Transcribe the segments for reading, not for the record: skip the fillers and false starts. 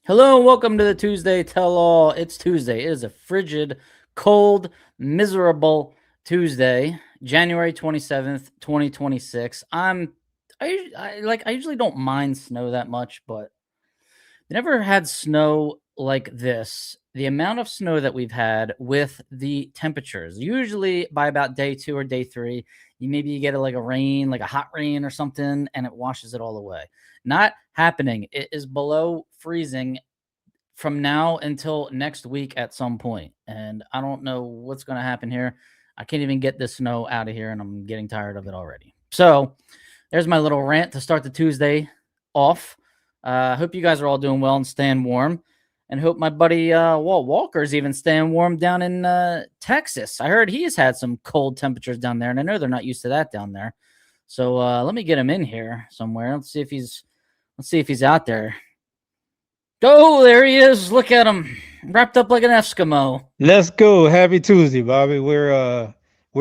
Hello and welcome to the Tuesday Tell All. It's Tuesday. It is a frigid, cold, miserable Tuesday, January 27th, 2026. I usually don't mind snow that much, but I never had snow like this. The amount of snow that we've had with the temperatures. Usually by about day 2 or day 3, you get like a rain, like a hot rain or something, and it washes it all away. Not happening. It is below freezing from now until next week at some point, and I don't know what's going to happen here. I can't even get this snow out of here, and I'm getting tired of it already. So there's my little rant to start the Tuesday off. I hope you guys are all doing well and staying warm, and hope my buddy Walt Walker's even staying warm down in Texas. I heard he has had some cold temperatures down there, and I know they're not used to that down there. So let me get him in here somewhere. Let's see if he's out there. Oh, there he is. Look at him, wrapped up like an Eskimo. Let's go. Happy Tuesday, Bobby. We're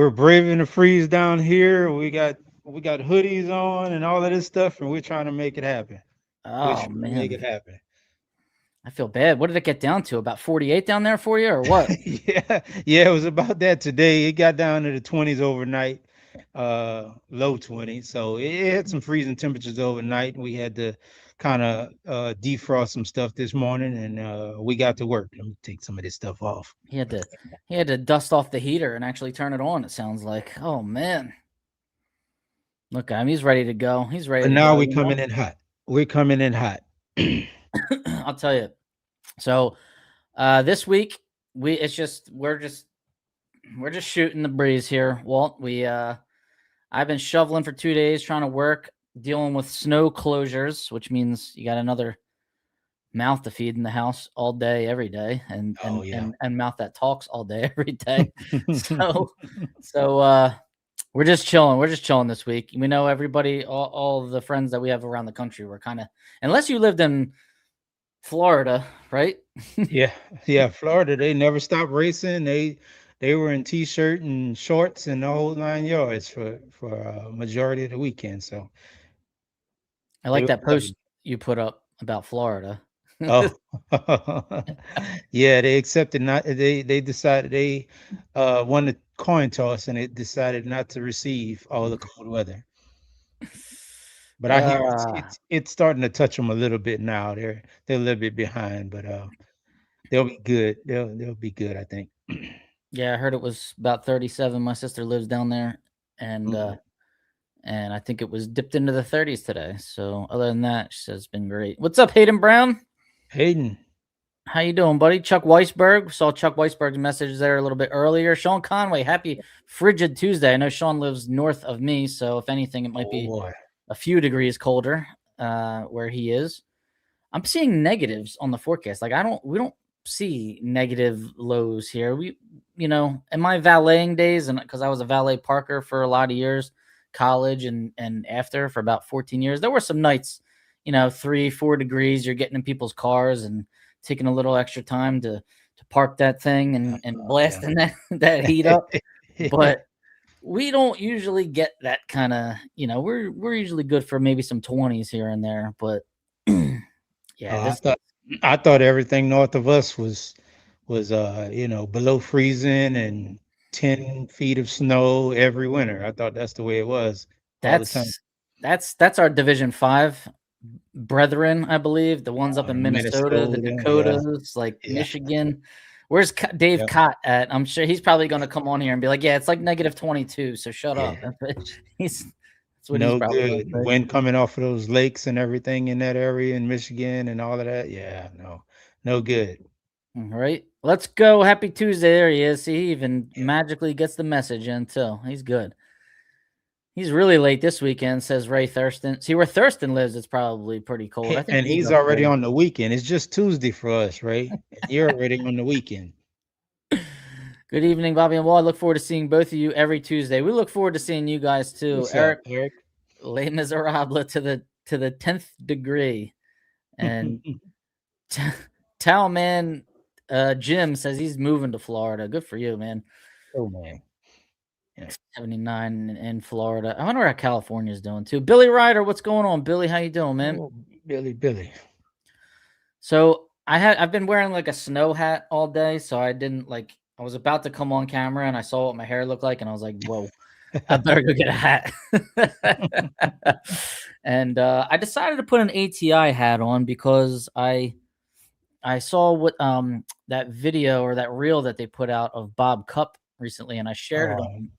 braving the freeze down here. We got hoodies on and all of this stuff, and we're trying to make it happen. We're Oh trying to make man, it happen. I feel bad. What did it get down to? About 48 down there for you, or what? Yeah, it was about that today. It got down to the 20s overnight, low 20s. So it had some freezing temperatures overnight. We had to kind of defrost some stuff this morning, and we got to work. Let me take some of this stuff off. He had to dust off the heater and actually turn it on. It sounds like. Oh man, look at him. He's ready to go. He's ready But to now go. we're coming in hot. We're coming in hot. I'll tell you. So this week we're just shooting the breeze here, Walt. I've been shoveling for 2 days trying to work, dealing with snow closures, which means you got another mouth to feed in the house all day, every day, and Oh and yeah. and, and mouth that talks all day, every day. So we're just chilling. We're just chilling this week. We know everybody, all the friends that we have around the country. We're kind of, unless you lived in Florida, right? Yeah, yeah. Florida, they never stopped racing. They were in t-shirt and shorts and the whole 9 yards for majority of the weekend. So I they like were that post ready. you put up about Florida. Oh, yeah. They accepted not. They decided they won the coin toss and it decided not to receive all the cold weather. But I hear it's Uh, it's it's starting to touch them a little bit now. They're a little bit behind, but they'll be good. They'll be good, I think. yeah, I heard it was about 37. My sister lives down there, and Mhm. and I think it was dipped into the 30s today. So other than that, she says it's been great. What's up, Hayden Brown? Hayden. How you doing, buddy? Chuck Weisberg. Saw Chuck Weisberg's message there a little bit earlier. Sean Conway, happy frigid Tuesday. I know Sean lives north of me, so if anything, it might Oh be boy. a few degrees colder where he is. I'm seeing negatives on the forecast. Like we don't see negative lows here. In my valeting days, and because I was a valet parker for a lot of years, college and after for about 14 years, there were some nights, 3-4 degrees. You're getting in people's cars and taking a little extra time to park that thing and Yeah. blasting that heat up. But we don't usually get that kind of, we're usually good for maybe some 20s here and there, but yeah, Oh, this I thought everything north of us was below freezing and 10 feet of snow every winter. I thought that's the way it was all the time. that's that's our Division 5 brethren, I believe, the ones up in Minnesota, the Minnesota, yeah, Dakotas, like yeah, Michigan. Where's Dave yeah, Cott at? I'm sure he's probably going to come on here and be like, "Yeah, it's like -22, so shut up." yeah. That's what he's No probably going good. to say. Wind coming off of those lakes and everything in that area in Michigan and all of that. Yeah, no, no good. All right, let's go. Happy Tuesday. There he is. He even Yeah. magically gets the message in too. He's good. He's really late this weekend, says Ray Thurston. See where Thurston lives, it's probably pretty cold. I think And he's he's up already there. on the weekend. It's just Tuesday for us, right? And you're already on the weekend. Good evening, Bobby and Walt. I look forward to seeing both of you every Tuesday. We look forward to seeing you guys too. What's up, Eric, Eric? Les Miserables to the 10th degree. And Talman Jim says he's moving to Florida. Good for you, man. Oh man. Yeah. 79 in Florida. I wonder how California's doing too. Billy Ryder, what's going on? Billy, how you doing, man? Oh, Billy. So I've been wearing like a snow hat all day, so I didn't like. I was about to come on camera and I saw what my hair looked like, and I was like, "Whoa, I better go get a hat." And I decided to put an ATI hat on because I saw what that video or that reel that they put out of Bob Cup recently, and I shared it Um, on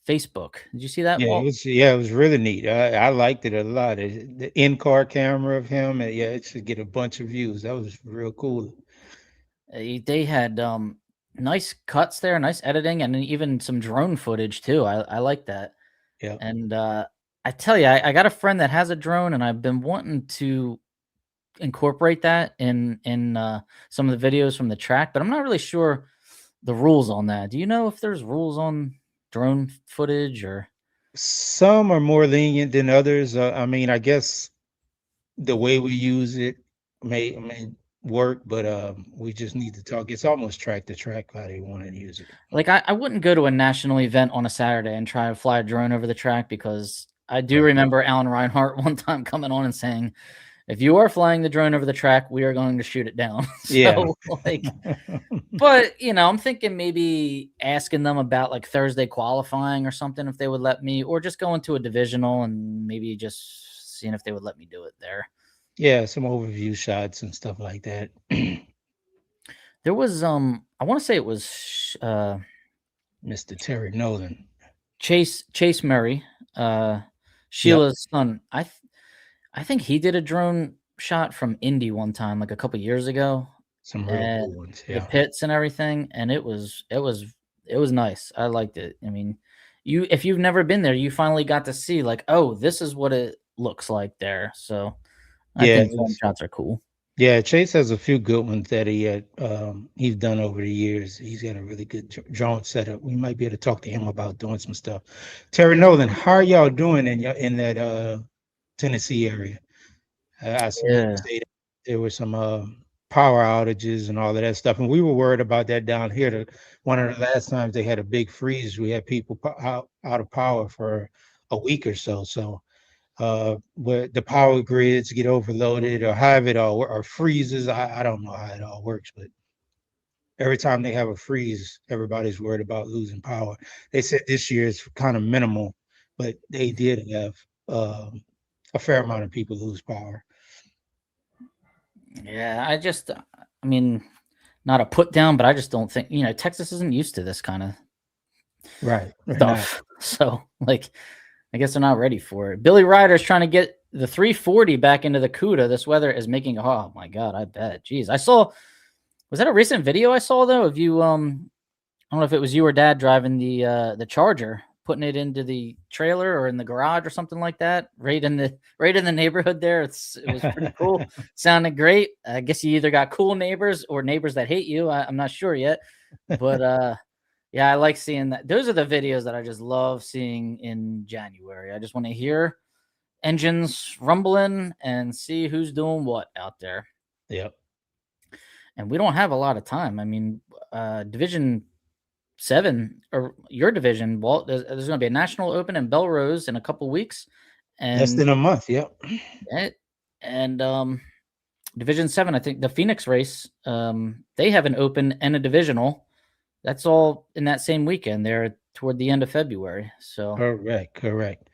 Facebook. Did you see that, Walt? it was really neat. I liked it a lot. The in-car camera of him, and yeah, it should get a bunch of views. That was real cool. They had nice cuts there, nice editing, and then even some drone footage too. I like that. Yeah. And I tell you, I got a friend that has a drone, and I've been wanting to incorporate that in some of the videos from the track, but I'm not really sure the rules on that. Do you know if there's rules on drone footage or? Some are more lenient than others. I mean, I guess the way we use it may work, but we just need to talk. It's almost track to track how they want to use it. Like, I wouldn't go to a national event on a Saturday and try to fly a drone over the track because I do Right. remember Alan Reinhart one time coming on and saying, "If you are flying the drone over the track, we are going to shoot it down." Yeah. So, like, but I'm thinking maybe asking them about like Thursday qualifying or something if they would let me, or just going to a divisional and maybe just seeing if they would let me do it there. Yeah, some overview shots and stuff like that. There was I want to say it was Mr. Terry Nolan, Chase Murray, yep, Sheila's son. I think he did a drone shot from Indy one time, like a couple years ago, some real and cool ones. the Yeah. pits and everything, and it was nice. I liked it. I mean, if you've never been there, you finally got to see like, oh, this is what it looks like there. So I Yeah, think drone shots are cool. yeah, Chase has a few good ones that he's done over the years. He's got a really good drone setup. We might be able to talk to him about doing some stuff. Terry Nolan, how are y'all doing in that Tennessee area? I saw you Yeah. say that there were some power outages and all of that stuff, and we were worried about that down here. One of the last times they had a big freeze, we had people out of power for a week or so. So where the power grids get overloaded or have it all or freezes. I don't know how it all works, but every time they have a freeze, everybody's worried about losing power. They said this year is kind of minimal, but they did have a fair amount of people lose power. Yeah, I mean, not a put down, but I just don't think, Texas isn't used to this kind of Right. They're not. stuff. So, like, I guess they're not ready for it. Billy Ryder's trying to get the 340 back into the CUDA. This weather is making, oh my God, I bet. Jeez. Was that a recent video I saw though of you? I don't know if it was you or Dad driving the Charger, putting it into the trailer or in the garage or something like that, right in the neighborhood there. It was pretty cool. Sounded great. I guess you either got cool neighbors or neighbors that hate you. I'm not sure yet, but yeah, I like seeing that. Those are the videos that I just love seeing in January. I just want to hear engines rumbling and see who's doing what out there. Yep. And we don't have a lot of time. I mean, Division 7 or your division, Walt, there's going to be a national open in Belrose in a couple weeks, Less and than a month. Yep. and Division 7, I think the Phoenix race, they have an open and a divisional. That's all in that same weekend there toward the end of February. So Correct.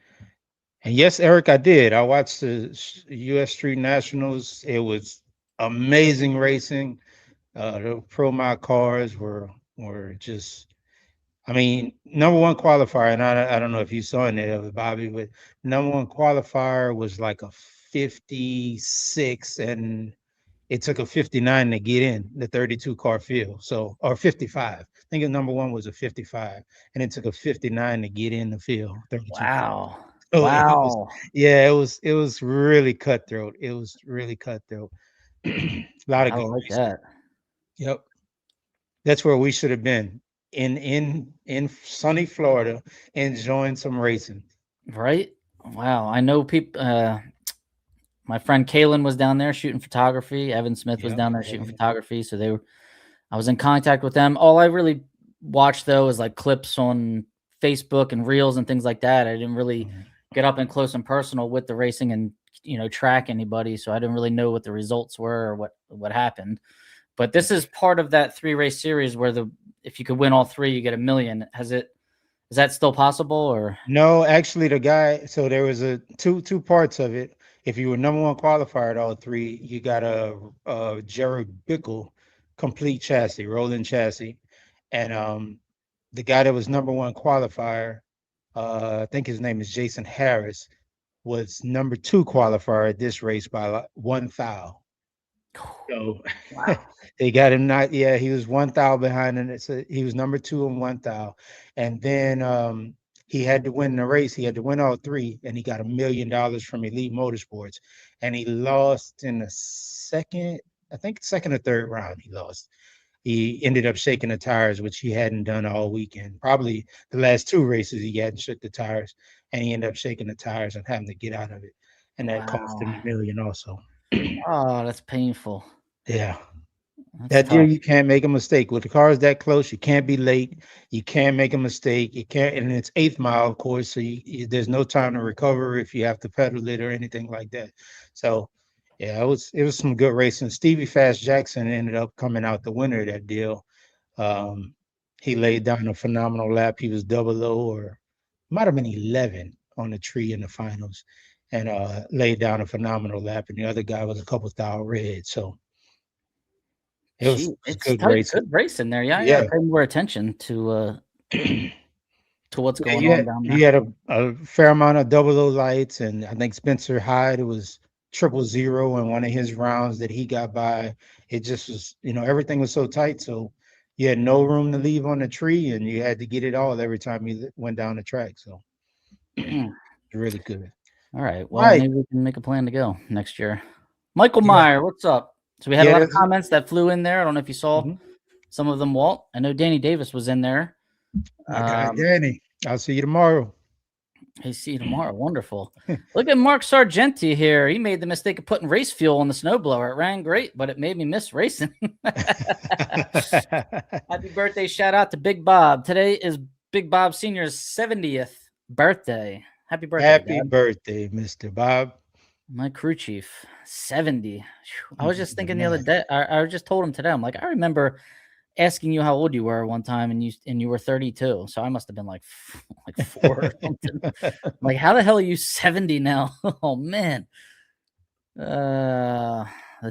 And yes, Eric, I did. I watched the U.S. Street Nationals. It was amazing racing. The Pro Mod cars were just, I mean, number one qualifier, and I don't know if you saw it of it, Bobby, but number one qualifier was like a 56, and it took a 59 to get in the 32 car field. So, or 55. I think the number one was a 55, and it took a 59 to get in the field, 32 car. wow, So it was, wow, yeah, it was really cutthroat. It was really cutthroat. A lot of I good like racing. that. Yep. That's where we should have been in sunny Florida, enjoying some racing. Right? Wow, I know people. My friend Kalen was down there shooting photography. Evan Smith was Yep. down there shooting photography. So I was in contact with them. All I really watched though is like clips on Facebook and reels and things like that. I didn't really get up and close and personal with the racing and track anybody, so I didn't really know what the results were or what happened. But this is part of that 3-race series where if you could win all 3, you get $1 million. Is that still possible or? No, actually, the guy. So there was two parts of it. If you were number 1 qualifier at all 3, you got a Jared Bickle complete chassis, rolling chassis, and the guy that was number 1 qualifier, I think his name is Jason Harris, was number 2 qualifier at this race by 1 thou. So Wow. they got him not. Yeah, he was 1 thou behind, and he was number 2 in 1 thou, and then he had to win the race. He had to win all 3, and he got $1 million from Elite Motorsports, and he lost in the second, I think second or third round. He lost. He ended up shaking the tires, which he hadn't done all weekend. Probably the last 2 races he hadn't shook the tires, and he ended up shaking the tires and having to get out of it, and that cost him Wow. $1 million also. Oh, that's painful. Yeah. That's That year tough. you can't make a mistake. With the cars that close, you can't be late. You can't make a mistake. You can't, and it's 8th mile, of course, so there's no time to recover if you have to pedal it or anything like that. So, yeah, it was some good racing. Stevie Fast Jackson ended up coming out the winner of that deal. He laid down a phenomenal lap. He was 00 or might have been 11 on the tree in the finals, and laid down a phenomenal lap. And the other guy was a couple thou red. So it Gee, was it's good tight, racing. good racing there. Yeah, I Yeah. gotta pay more attention to what's Yeah, going on down there. you had a fair amount of 00 lights, and I think Spencer Hyde, it was 000 in one of his rounds that he got by. It just was, everything was so tight, so you had no room to leave on the tree, and you had to get it all every time you went down the track. So Mm. really good. All right. All Well, right. maybe we can make a plan to go next year. Michael Yeah. Meyer, what's up? So we had a Yeah, lot of that's comments that flew in there. I don't know if you saw mhm. some of them, Walt. I know Danny Davis was in there. My guy Danny. I'll see you tomorrow. Hey, see you tomorrow. Wonderful. Look at Mark Sargenti here. He made the mistake of putting race fuel on the snowblower. It ran great, but it made me miss racing. Happy birthday. Shout out to Big Bob. Today is Big Bob Sr.'s 70th birthday. Happy birthday, Happy Dad. birthday, Mr. Bob. My crew chief, 70. I was just The thinking the other man. day. I just told him today. I'm like, I remember asking you how old you were one time, and you were 32. So I must have been like 4 or something. I'm like, how the hell are you 70 now? Oh man. The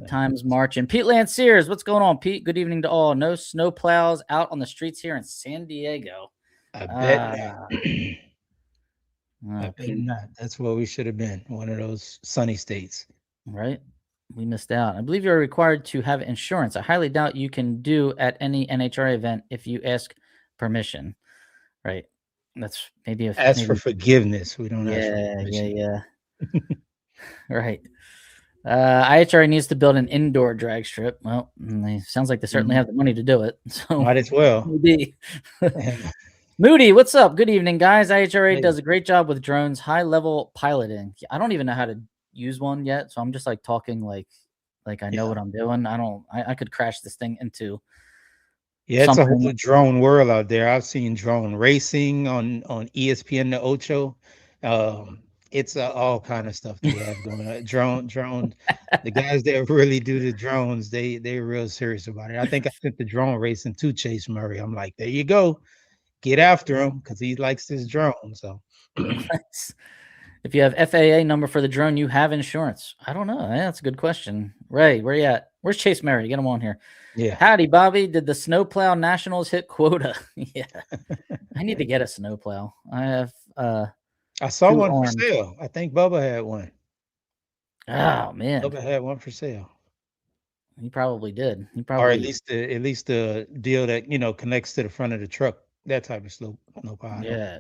time's marching. Pete Lanciers, what's going on, Pete? Good evening to all. No snow plows out on the streets here in San Diego. I bet not. I bet Pete, not. That's where we should have been. One of those sunny states. right? We missed out. I believe you're required to have insurance. I highly doubt you can do at any NHRA event if you ask permission. Right. That's maybe Ask for forgiveness. We don't ask for yeah, permission. yeah. Right. IHRA needs to build an indoor drag strip. Well, sounds like they certainly have the money to do it. So Might as well. maybe. Moody, what's up? Good evening, guys. IHRA Hey. does a great job with drones, high level piloting. I don't even know how to use one yet, so I'm just like talking like I know what I'm doing. I could crash this thing into Yeah, it's a something. whole drone world out there. I've seen drone racing on ESPN the Ocho. It's all kind of stuff they have going on. Drone. The guys that really do the drones, they're real serious about it. I think I sent the drone racing to Chase Murray. I'm like, there you go, get after him because he likes this drone. So, If you have FAA number for the drone, you have insurance. I don't know. That's a good question. Ray, where you at? Where's Chase Murray? Get him on here. yeah. Howdy, Bobby. Did the snowplow nationals hit quota? Yeah. I need to get a snowplow. I have I saw 2 one for arms. sale. I think Bubba had one. Oh man. Bubba had one for sale. He probably did. He Or probably at least the deal that connects to the front of the truck, that type of slope. No problem. Yeah.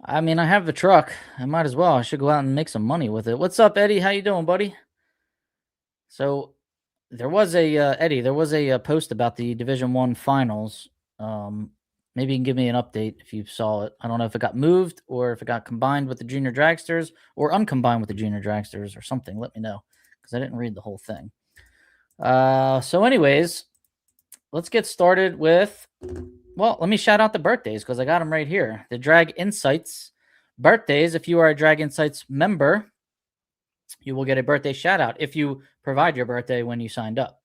I mean, I have the truck. I might as well. I should go out and make some money with it. What's up, Eddie? How you doing, buddy? So there was a Eddie. There was a post about the Division 1 finals. Maybe you can give me an update if you saw it. I don't know if it got moved or if it got combined with the junior dragsters or uncombined with the junior dragsters or something. Let me know because I didn't read the whole thing. So anyways, let's get started with, well, let me shout out the birthdays because I got them right here. The Drag Insights Birthdays, if you are a Drag Insights member, you will get a birthday shout out if you provide your birthday when you signed up.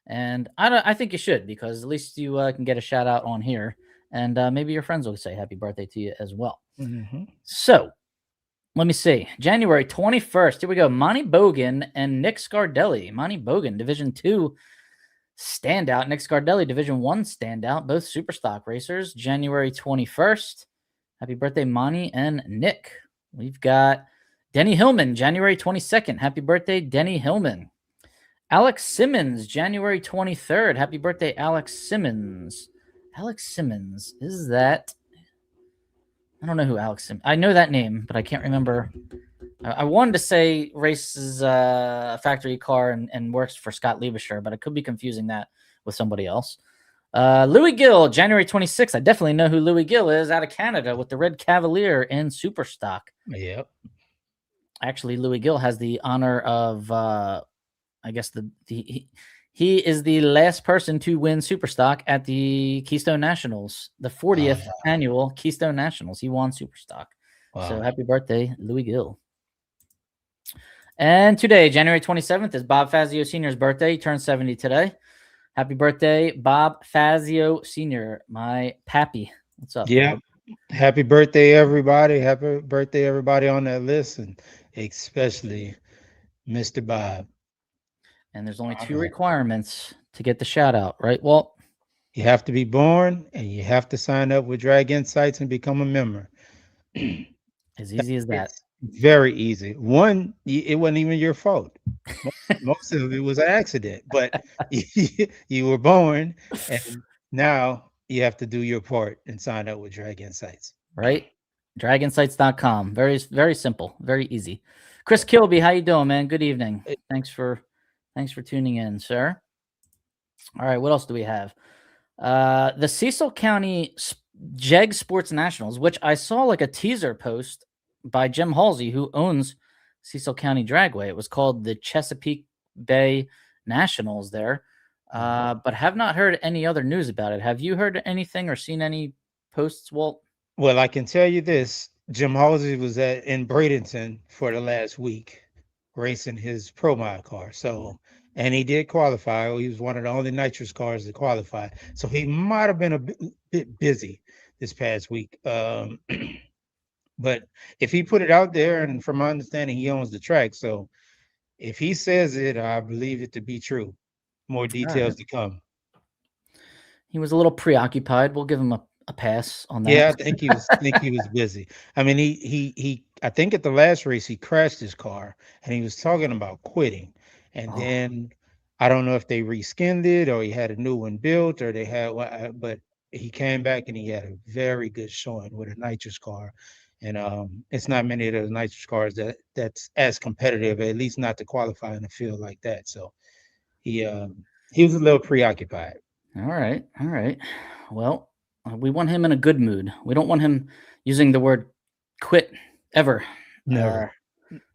And I think you should, because at least you can get a shout out on here, and maybe your friends will say happy birthday to you as well. Mhm. So let me see. January 21st. Here we go. Monty Bogan and Nick Scardelli. Monty Bogan, Division 2 standout. Nick Scardelli, Division 1 standout. Both super stock racers. January 21st. Happy birthday, Monty and Nick. We've got Denny Hillman, January 22nd. Happy birthday, Denny Hillman. Alex Simmons, January 23rd. Happy birthday, Alex Simmons. Alex Simmons. Is that... I don't know who Alex Simmons... I know that name, but I can't remember. I wanted to say races a factory car and works for Scott Liebescher, but I could be confusing that with somebody else. Louis Gill, January 26th. I definitely know who Louis Gill is, out of Canada with the Red Cavalier in super stock. Yep. Actually, Louis Gill has the honor of, I guess he is the last person to win super stock at the Keystone Nationals, the 40th annual Keystone Nationals. He won super stock. Wow. So happy birthday, Louis Gill. And today, January 27th, is Bob Fazio Sr.'s birthday. He turned 70 today. Happy birthday, Bob Fazio Sr., my pappy. What's up? Yeah. Bob? Happy birthday, everybody. Happy birthday, everybody on that list, and especially Mr. Bob. And there's only 2 requirements to get the shout out, right, Walt? You have to be born, and you have to sign up with Drag Insights and become a member. As easy as that. It's very easy. One, it wasn't even your fault. Most of it was an accident, but you were born, and now you have to do your part and sign up with Drag Insights. Right? Draginsights.com. Very, very simple. Very easy. Chris Kilby, how you doing, man? Good evening. Thanks for tuning in, sir. All right, what else do we have? The Cecil County JEG Sports Nationals, which I saw like a teaser post by Jim Halsey, who owns Cecil County Dragway. It was called the Chesapeake Bay Nationals there, but have not heard any other news about it. Have you heard anything or seen any posts, Walt? Well, I can tell you this. Jim Halsey was in Bradenton for the last week racing his Pro Mod car. So, and he did qualify. He was one of the only nitrous cars to qualify. So he might have been a bit busy this past week. But if he put it out there, and from my understanding, he owns the track. So if he says it, I believe it to be true. More details to come. He was a little preoccupied. We'll give him a pass on that. Yeah, I think he was busy. I mean, he I think at the last race he crashed his car and he was talking about quitting. And then I don't know if they reskinned it or he had a new one built or they had, but he came back and he had a very good showing with a nitrous car. And it's not many of those nitrous cars that's as competitive, at least not to qualify in a field like that. So he was a little preoccupied. All right. Well, we want him in a good mood. We don't want him using the word quit ever. Never.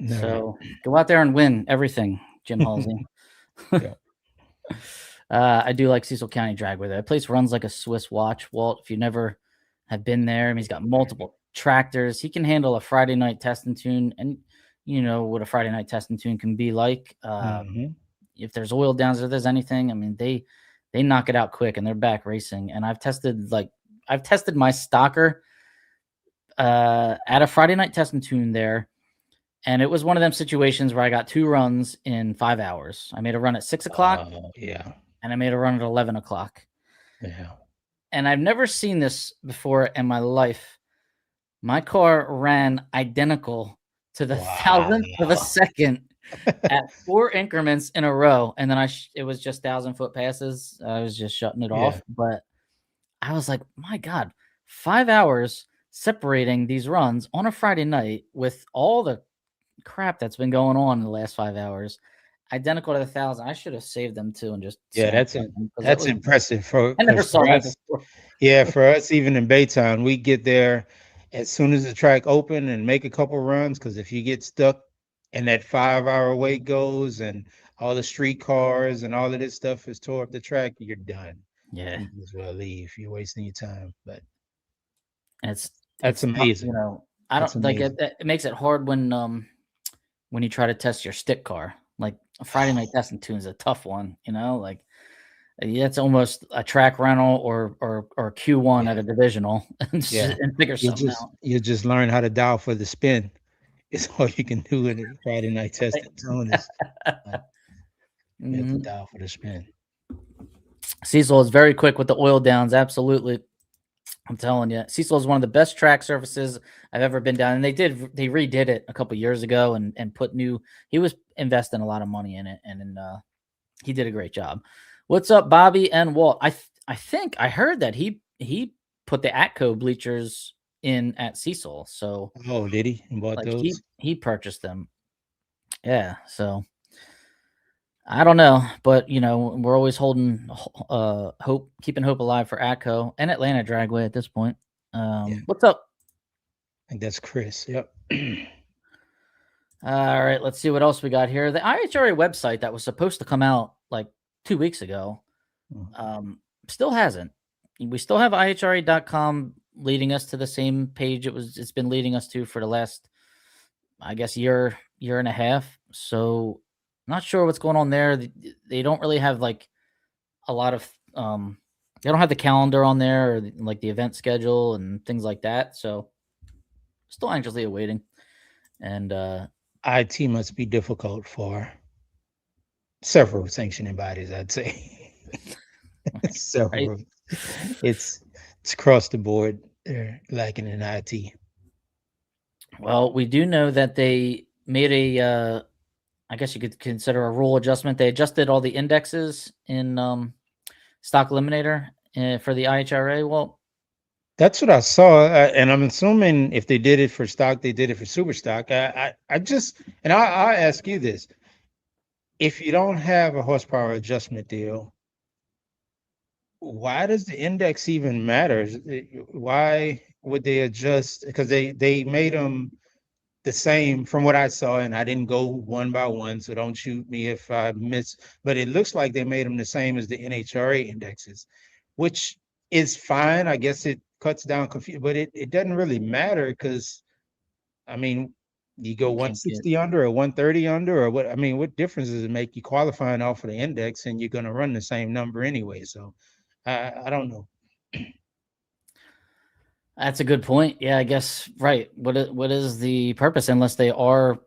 So go out there and win everything, Jim Halsey. Yeah. I do like Cecil County Dragway. That place runs like a Swiss watch, Walt. If you never have been there, I mean, he's got multiple tractors. He can handle a Friday night test and tune, and you know what a Friday night test and tune can be like. If there's oil downs, if there's anything, I mean, they knock it out quick and they're back racing. And I've tested my stocker at a Friday night test and tune there. And it was one of them situations where I got 2 runs in 5 hours. I made a run at 6 o'clock. Yeah. And I made a run at 11 o'clock. Yeah. And I've never seen this before in my life. My car ran identical to the 1,000th of a second at 4 increments in a row. And then it was just 1,000-foot passes. I was just shutting it off. But I was like, my God, 5 hours separating these runs on a Friday night with all the crap that's been going on in the last 5 hours, identical to the 1,000. I should have saved them too and just that's impressive for us. Yeah, for us, even in Baytown, we get there as soon as the track open and make a couple runs, because if you get stuck and that 5-hour wait goes and all the street cars and all of this stuff is tore up the track, you're done. Yeah, you as well leave. You're wasting your time. But that's amazing. You know, I That's don't like it. amazing. It makes it hard when you try to test your stick car. Like a Friday night testing tune is a tough one. Like it's almost a track rental or Q1 at Yeah, a divisional yeah. and figure something out. You just learn how to dial for the spin. It's all you can do in a Friday night testing zone is uh, you have to Mhm. dial for the spin. Cecil is very quick with the oil downs. Absolutely. I'm telling you, Cecil is one of the best track surfaces I've ever been down. And they redid it a couple years ago and put new, he was investing a lot of money in it. And he did a great job. What's up, Bobby and Walt? I think I heard that he put the Atco bleachers in at Cecil. So Oh, did he? And bought like those? he purchased them. Yeah. So I don't know, but we're always holding hope, keeping hope alive for Atco and Atlanta Dragway at this point. Yeah, What's up? I think that's Chris. Yep. All right, let's see what else we got here. The IHRA website that was supposed to come out like 2 weeks ago still hasn't. We still have IHRA.com leading us to the same page it's been leading us to for the last, I guess, year and a half. So not sure what's going on there. They don't really have like a lot of they don't have the calendar on there or like the event schedule and things like that. So still anxiously awaiting. And IT must be difficult for several sanctioning bodies, I'd say. right. Several. It's it's across the board. They're lacking in IT. Well, we do know that they made I guess you could consider a rule adjustment. They adjusted all the indexes in Stock Eliminator for the IHRA. Well, That's what I saw, and I'm assuming if they did it for stock, they did it for super stock. I just, and I'll ask you this: if you don't have a horsepower adjustment deal, why does the index even matter? Why would they adjust? Because they made them the same from what I saw, and I didn't go one by one, so don't shoot me if I miss. But it looks like they made them the same as the NHRA indexes, which is fine. I guess it cuts down confusion, but it doesn't really matter because I mean, you go you can't get 160 under or 130 under or what? I mean, what difference does it make? You qualifying off of the index, and you're going to run the same number anyway. So I don't know. That's a good point. Yeah, I guess right. What is the purpose unless they are,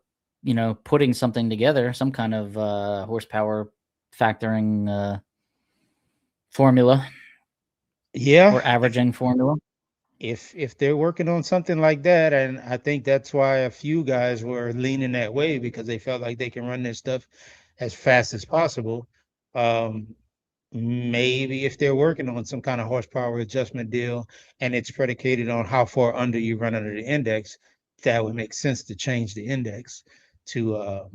putting something together, some kind of horsepower factoring formula Yeah, or averaging formula? if they're working on something like that, and I think that's why a few guys were leaning that way because they felt like they can run their stuff as fast as possible. Um, Maybe if they're working on some kind of horsepower adjustment deal and it's predicated on how far under you run under the index, that would make sense to change the index to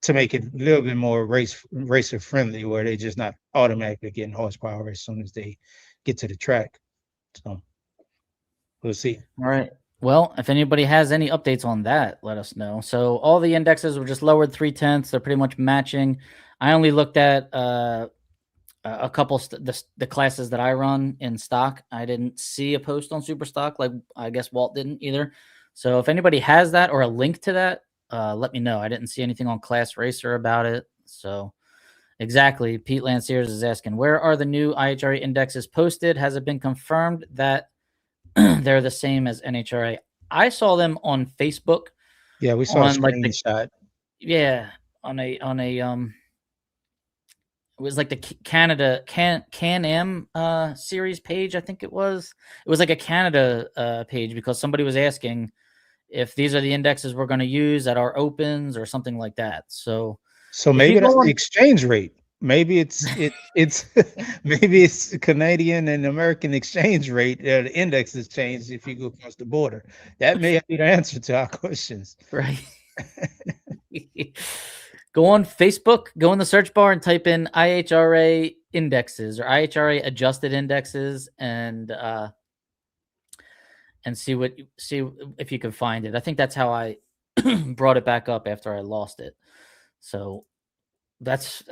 make it a little bit more racer friendly, where they're just not automatically getting horsepower as soon as they get to the track. So we'll see. All right. Well, if anybody has any updates on that, let us know. So all the indexes were just lowered 0.3. They're pretty much matching. I only looked at a couple the classes that I run in stock. I didn't see a post on super stock like I guess Walt didn't either. So if anybody has that or a link to that, let me know. I didn't see anything on Class Racer about it. So exactly, Pete Lanciers is asking, where are the new IHRA indexes posted? Has it been confirmed that they're the same as NHRA? I saw them on Facebook Yeah, we saw a on like the screenshot. yeah on a it was like the Canada Can-Am series page, I think it was. It was like a Canada page because somebody was asking if these are the indexes we're going to use at our opens or something like that. So So if you maybe go that's the on, exchange rate. Maybe it's maybe it's Canadian and American exchange rate. The index has changed if you go across the border. That may be the answer to our questions. right, go on Facebook, go in the search bar and type in IHRA indexes or IHRA adjusted indexes and see if you can find it. I think that's how I brought it back up after I lost it. So that's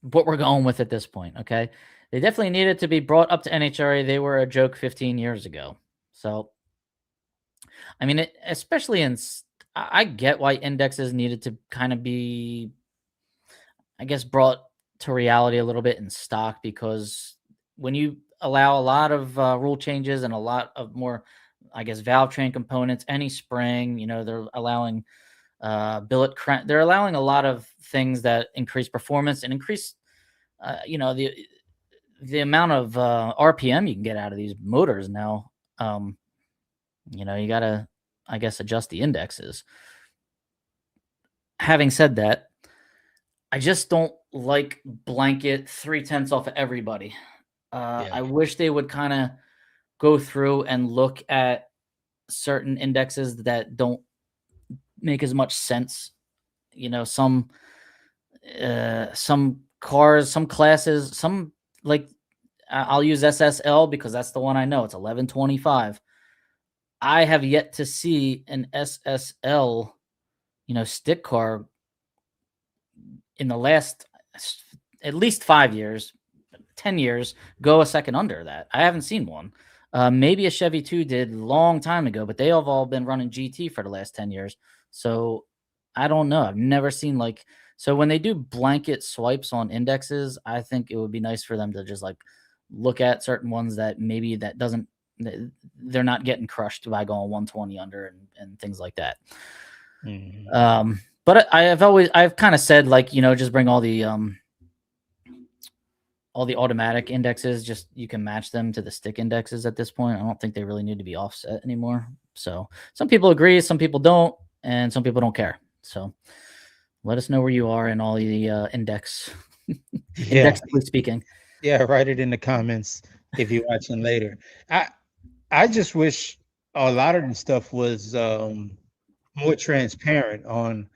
what we're going with at this point. Okay, they definitely needed to be brought up to NHRA. They were a joke 15 years ago. So I mean, especially I get why indexes needed to kind of be, I guess, brought to reality a little bit in stock, because when you allow a lot of rule changes and a lot of more, I guess, valve train components, any spring, they're allowing billet crank, they're allowing a lot of things that increase performance and increase, the amount of RPM you can get out of these motors now. You gotta, I guess, adjust the indexes. Having said that, I just don't like blanket 3/10 off of everybody. Yeah. I wish they would kind of go through and look at certain indexes that don't make as much sense. Some cars, some classes, some, like, I'll use SSL because that's the one I know. It's 1125. I have yet to see an SSL, stick car in the last at least 5 years, 10 years, go a second under that. I haven't seen one. Maybe a Chevy 2 did long time ago, but they have all been running GT for the last 10 years. So I don't know. I've never seen, like, so when they do blanket swipes on indexes, I think it would be nice for them to just, like, look at certain ones that maybe that doesn't, they're not getting crushed by going 120 under and things like that. But I've kind of said, like, just bring all the automatic indexes, just you can match them to the stick indexes at this point. I don't think they really need to be offset anymore. So some people agree, some people don't, and some people don't care. So let us know where you are in all the index, indexically speaking. Yeah, write it in the comments if you're watching later. I just wish a lot of the stuff was more transparent on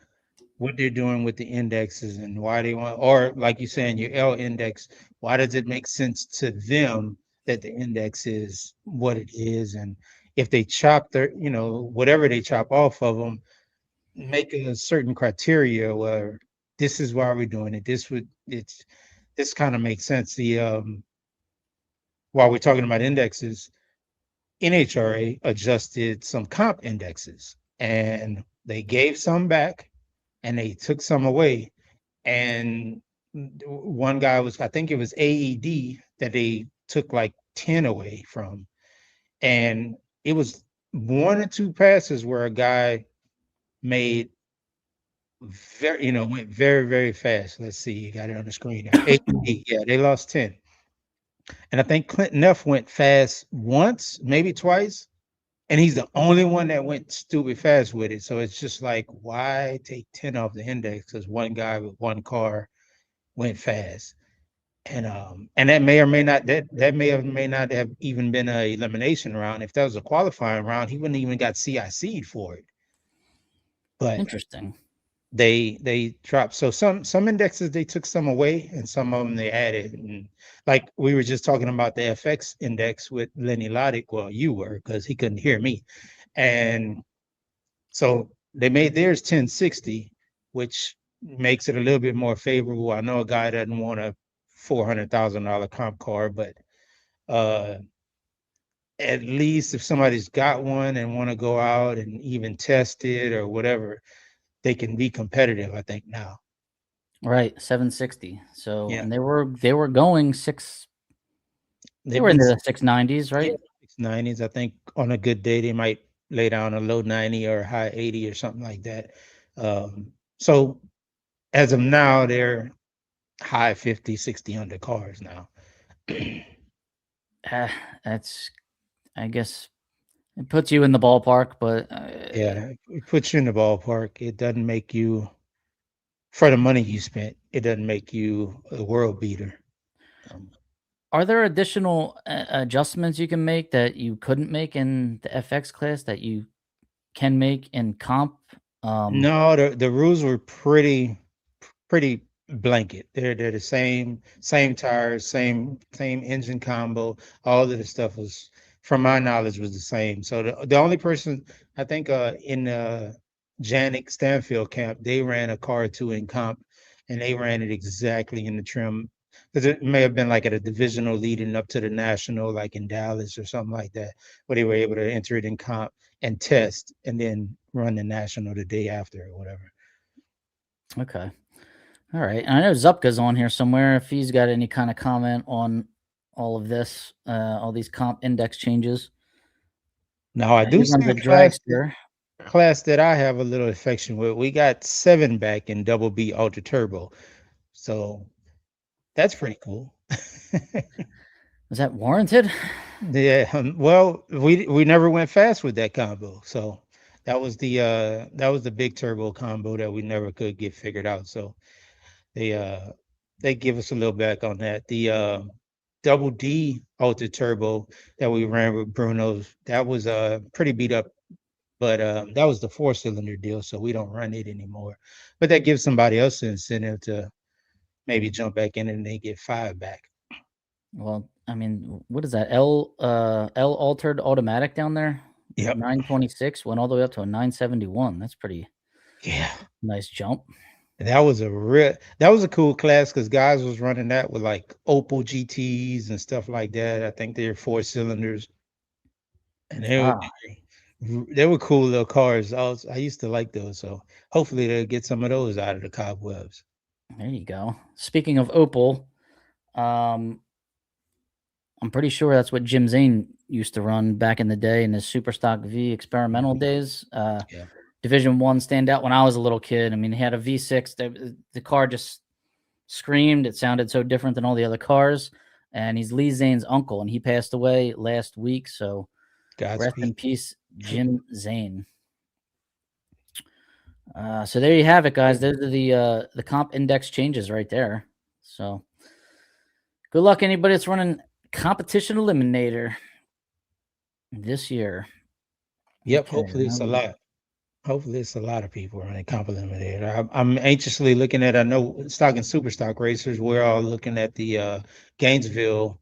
what they're doing with the indexes and why they want, or like you saying, your L index, why does it make sense to them that the index is what it is? And if they chop their, whatever they chop off of them, make a certain criteria where this is why we're doing it. This kind of makes sense. While we're talking about indexes, NHRA adjusted some comp indexes and they gave some back and they took some away. And one guy was, I think it was AED that they took like 10 away from. And it was one or two passes where a guy made went very, very fast. Let's see, you got it on the screen now. AED, yeah, they lost 10. And I think Clinton F went fast once, maybe twice. And he's the only one that went stupid fast with it. So it's just like, why take 10 off the index? Because one guy with one car went fast. And that may or may not that may or may not have even been an elimination round. If that was a qualifying round, he wouldn't even got CIC'd for it. But Interesting. They dropped. So some indexes they took some away and some of them they added. And like we were just talking about the FX index with Lenny Lodick. Well, you were, because he couldn't hear me. And so they made theirs 1060, which makes it a little bit more favorable. I know a guy doesn't want a $400,000 comp car, but at least if somebody's got one and want to go out and even test it or whatever, they can be competitive, I think, now. Right, 760. So, Yeah. and they were going they were into the 690s, right? Yeah, 690s. I think on a good day they might lay down a low 90 or high 80 or something like that. So as of now, they're high 50, 60 under cars now. That's, I guess, it puts you in the ballpark, but Yeah, it puts you in the ballpark. It doesn't make you, for the money you spent, it doesn't make you a world beater. Are there additional adjustments you can make that you couldn't make in the FX class that you can make in comp? No, the rules were pretty blanket. They're the same tires, same engine combo. All of the stuff was, from my knowledge, was the same. So the only person I think in Janik Stanfield camp, they ran a car or two in comp, and they ran it exactly in the trim because it may have been like at a divisional leading up to the national, like in Dallas or something like that, where they were able to enter it in comp and test and then run the national the day after or whatever. Okay. All right. And I know Zupka's on here somewhere. If he's got any kind of comment on all of this, all these comp index changes. Now I He do runs see a a dragster. class that I have a little affection with. We got 7 back in double B Ultra Turbo. So that's pretty cool. Is that warranted? Yeah, well, we never went fast with that combo. So that was the big turbo combo that we never could get figured out. So they give us a little back on that. The double D Ultra Turbo that we ran with Bruno's, that was pretty beat up, but that was the 4-cylinder deal, so we don't run it anymore. But that gives somebody else an incentive to maybe jump back in and they get 5 back. Well, I mean, what is that? L altered automatic down there? Yep. 926 went all the way up to a 971. That's pretty Yeah. nice jump. That was a cool class because guys was running that with like Opel GTs and stuff like that. I think they're 4-cylinders, and Wow. they were cool little cars. I used to like those, so hopefully they'll get some of those out of the cobwebs. There you go. Speaking of Opel, I'm pretty sure that's what Jim Zane used to run back in the day in his Super Stock V experimental Mhm. days. Yeah, Division One standout when I was a little kid. I mean, he had a V6. The car just screamed. It sounded so different than all the other cars. And he's Lee Zane's uncle, and he passed away last week. So rest in Godspeed. peace, Jim Zane. So there you have it, guys. Those are the comp index changes right there. So good luck anybody that's running competition eliminator this year. Yep. Okay, Hopefully now it's a we got lot. Hopefully it's a lot of people running comp eliminator. I'm anxiously looking at. I know stock and super stock racers. We're all looking at the Gainesville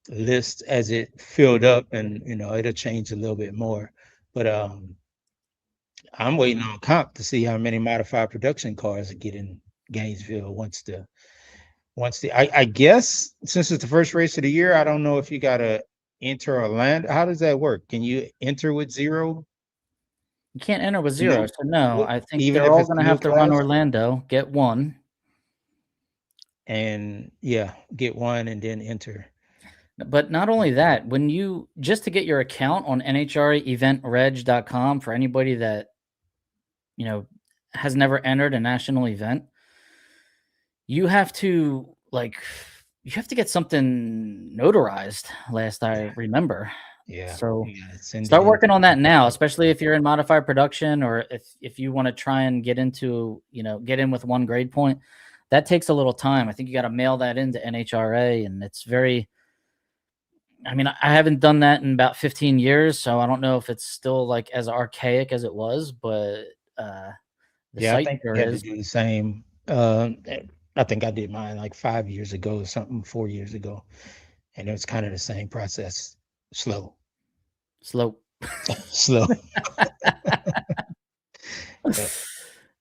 list as it filled up, and it'll change a little bit more. But I'm waiting on comp to see how many modified production cars get in Gainesville I guess since it's the first race of the year, I don't know if you gotta enter or land. How does that work? Can you enter with zero? you can't enter with A new zero. So no, I think even they're if all it's going a to new have to run class? Orlando, get one. And yeah, get one and then enter. But not only that, when you just to get your account on NHRA for anybody that you know has never entered a national event, you have to get something notarized. Last I Yeah, remember, yeah, so you gotta send it start in. working on that now, especially if you're in modified production or if you want to try and get into get in with one grade point. That takes a little time. I think you got to mail that into NHRA, and it's very. I mean, I haven't done that in about 15 years, so I don't know if it's still like as archaic as it was, but the Yeah, I site think sure you had to is. do the same. I think I did mine like 5 years ago or something, 4 years ago, and it was kind of the same process. Slow, Slow. slow. Yeah,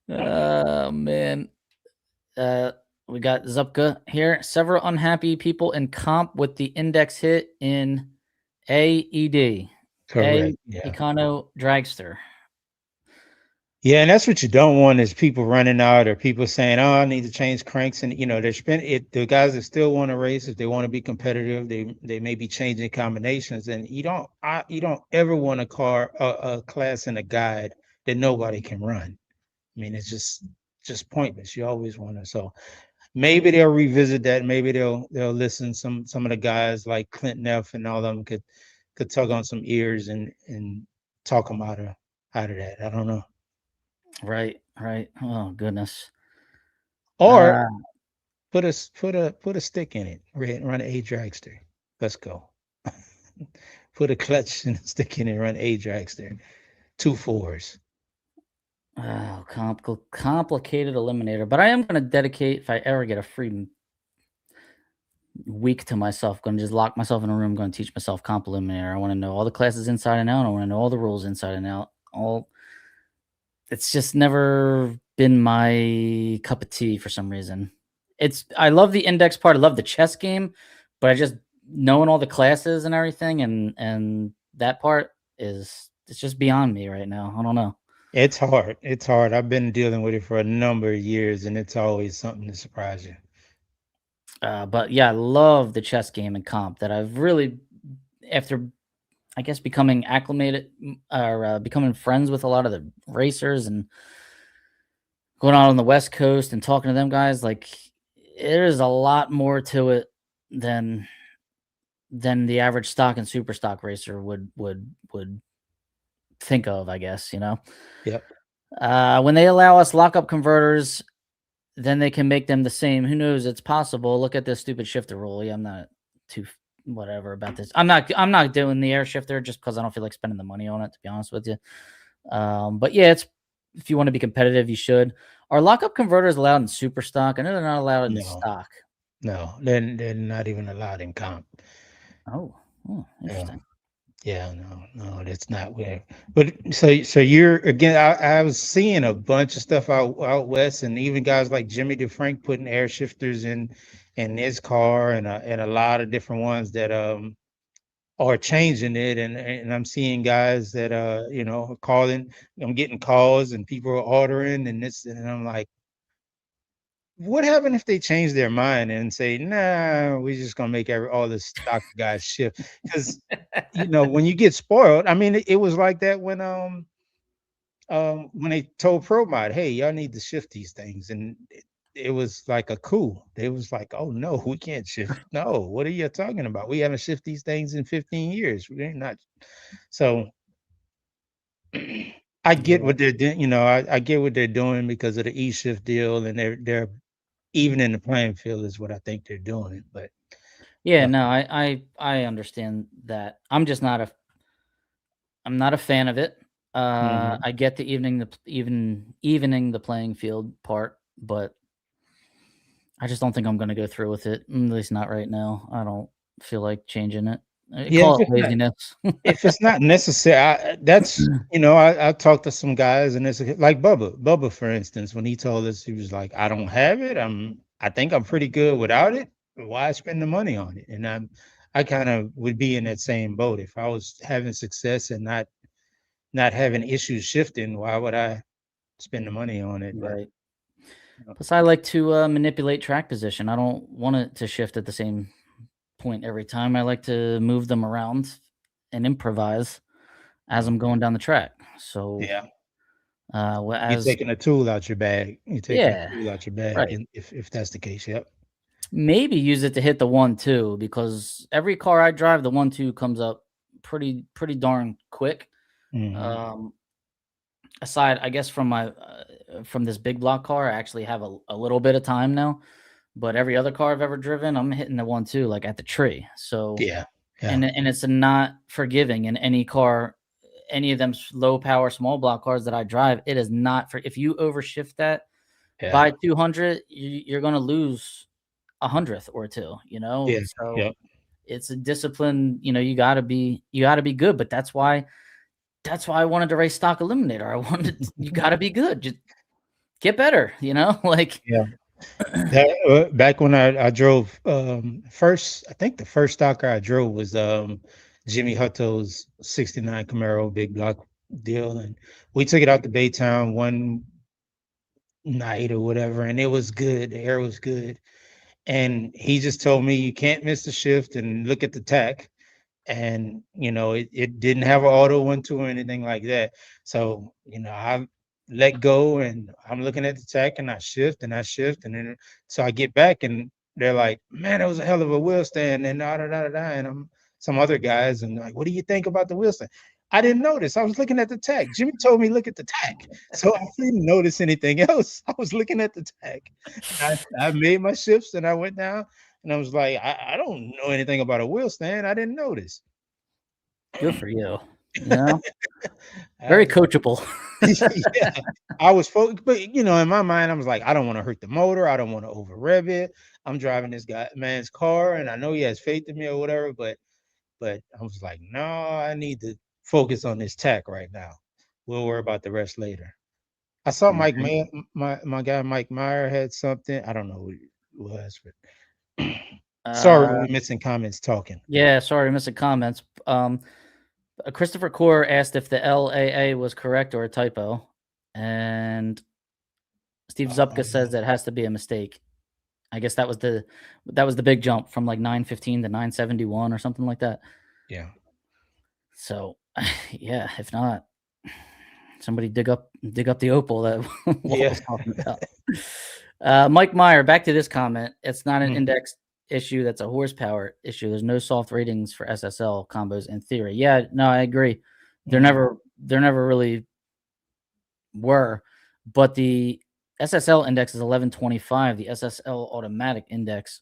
Oh man. Uh, we got Zupka here. Several unhappy people in comp with the index hit in AED. A correct. Yeah. Econo Dragster. Yeah, and that's what you don't want is people running out or people saying, "Oh, I need to change cranks." And they're spending it. The guys that still want to race, if they want to be competitive, they may be changing combinations. And you don't ever want a class and a guide that nobody can run. I mean, it's just pointless. You always want to. So maybe they'll revisit that. Maybe they'll listen. Some of the guys like Clinton F and all of them could tug on some ears and talk them out of that. I don't know. Right, right. Oh goodness. Or Uh, put a stick in it. Run a dragster. Let's go. Put a clutch and a stick in it. Run a dragster. 2 4s. oh, complicated eliminator. But I am going to dedicate, if I ever get a free week to myself, going to just lock myself in a room, going to teach myself comp eliminator. I want to know all the classes inside and out. I want to know all the rules inside and out. It's just never been my cup of tea for some reason. I love the index part. I love the chess game, but I just knowing all the classes and everything and that part is it's just beyond me right now. I don't know. It's hard. It's hard. I've been dealing with it for a number of years, and it's always something to surprise you. But yeah, I love the chess game and comp that I've really after I guess becoming acclimated or becoming friends with a lot of the racers and going out on the West Coast and talking to them guys, like there's a lot more to it than the average stock and super stock racer would think of, I guess, you know. Yep. When they allow us lockup converters, then they can make them the same. Who knows? It's possible. Look at this stupid shifter rule. Yeah, I'm not too whatever about this. I'm not doing the air shifter just because I don't feel like spending the money on it, to be honest with you. But yeah, it's if you want to be competitive, you should. Are lockup converters allowed in super stock? I know they're not allowed in No, stock. no, they're not even allowed in comp. Oh, Yeah. interesting. Yeah, no, that's not where. But so you're again. I was seeing a bunch of stuff out west, and even guys like Jimmy DeFrank putting air shifters in his car, and a lot of different ones that are changing it, and I'm seeing guys that are calling. I'm getting calls, and people are ordering, and this, and I'm like, what happened if they change their mind and say, nah, we're just gonna make all the stock guys shift? Because when you get spoiled, I mean, it was like that when they told ProMod, hey, y'all need to shift these things, and it was like a coup. They was like, oh no, we can't shift. No, what are you talking about? We haven't shifted these things in 15 years. We ain't not. So I get Yeah. what they're doing. I get what they're doing because of the e-shift deal, and they're even in the playing field is what I think they're doing. But Yeah, uh, no, I understand that. I'm not a fan of it. mhm. I get the evening the playing field part, but I just don't think I'm gonna go through with it. At least not right now. I don't feel like changing it. Yeah, Call it laziness. if it's not necessary, that's I talked to some guys, and it's like Bubba, for instance, when he told us, he was like, I don't have it. I think I'm pretty good without it. Why spend the money on it? And I kind of would be in that same boat. If I was having success and not having issues shifting, why would I spend the money on it? But Right. Plus, I like to manipulate track position. I don't want it to shift at the same point every time. I like to move them around and improvise as I'm going down the track. So, yeah, you're as taking a tool out your bag. You're taking a yeah, tool out your bag, right. and if that's the case, yep. Maybe use it to hit the 1-2 because every car I drive, the 1-2 comes up pretty darn quick. Hmm. Um, aside, I guess from this big block car, I actually have a little bit of time now. But every other car I've ever driven, I'm hitting the 1-2 like at the tree. So Yeah, yeah, and it's not forgiving in any car, any of them low power small block cars that I drive. It is not for if you overshift that yeah, by 200, you're gonna lose a hundredth or two. yeah, So yep. it's a discipline. You gotta be good. But that's why I wanted to race stock eliminator. I wanted you gotta be good. Just get better. Like Yeah. That back when I drove first, I think the first stocker I drove was Jimmy Hutto's '69 Camaro big block deal, and we took it out to Baytown one night or whatever, and it was good. The air was good, and he just told me you can't miss the shift and look at the tack, and it didn't have an auto 1-2 or anything like that. So I let go, and I'm looking at the tech, and I shift, and then so I get back, and they're like, man, it was a hell of a wheel stand, and da da da da da. And I'm some other guys, and like, what do you think about the wheel stand? I didn't notice. I was looking at the tech. Jimmy told me look at the tech, so I didn't notice anything else. I was looking at the tech. I made my shifts, and I went down, and I was like, I don't know anything about a wheel stand. I didn't notice. good for you. You know, I very was coachable. yeah, I was focused, but in my mind, I was like, I don't want to hurt the motor. I don't want to over rev it. I'm driving this man's car, and I know he has faith in me or whatever. But I was like, no, I need to focus on this tack right now. We'll worry about the rest later. I saw Mike Mhm. May, my guy Mike Meyer had something. I don't know. was. But sorry, we're missing comments talking. Yeah, sorry, missing comments. Christopher Core asked if the LAA was correct or a typo, and Steve Zupka says that has to be a mistake. I guess that was the big jump from like 915 to 971 or something like that. Yeah. So, yeah, if not, somebody dig up the opal that Walt was talking about. Mike Meyer, back to this comment. It's not an index issue. That's a horsepower issue. There's no soft ratings for SSL combos in theory. Yeah, no, I agree. There never really were, but the SSL index is 1125. The SSL automatic index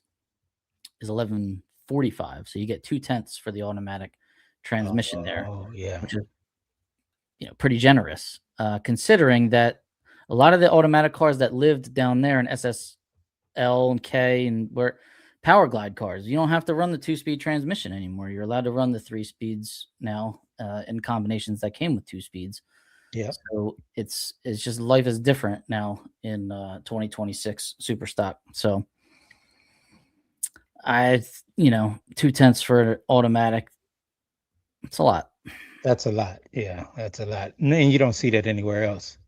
is 1145. So you get 0.2 for the automatic transmission there. Oh, yeah. Which is pretty generous, considering that a lot of the automatic cars that lived down there in SSL and K and were power glide cars, you don't have to run the 2-speed transmission anymore. You're allowed to run the 3 speeds now in combinations that came with 2 speeds. Yeah. So it's just life is different now in 2026 super stock. So 0.2 for automatic. It's a lot. That's a lot. Yeah, that's a lot. And you don't see that anywhere else.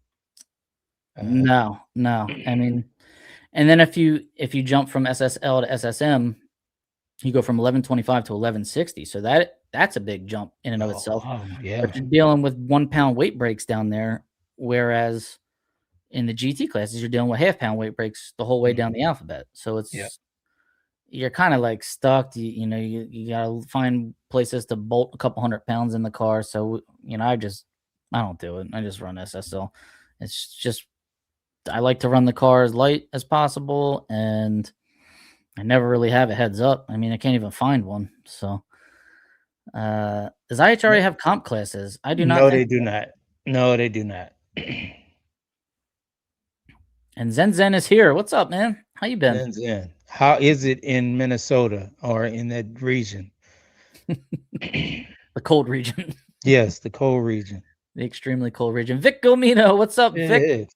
No. I mean, and then if you jump from SSL to SSM, you go from 1125 to 1160. So that's a big jump in and of itself. Yeah. But you're dealing with 1 pound weight breaks down there, whereas in the GT classes, you're dealing with half-pound weight breaks the whole way down the alphabet. So it's you're kind of like stuck. You gotta find places to bolt a couple 100 pounds in the car. So I don't do it. I just run SSL. It's just I like to run the car as light as possible, and I never really have a heads up. I mean, I can't even find one. So, does IHRA have comp classes? I do not. No, they do not. No, they do not. And Zen is here. What's up, man? How you been? Zen. How is it in Minnesota or in that region? The cold region. Yes, the cold region. The extremely cold region. Vic Gomino, what's up, Vic?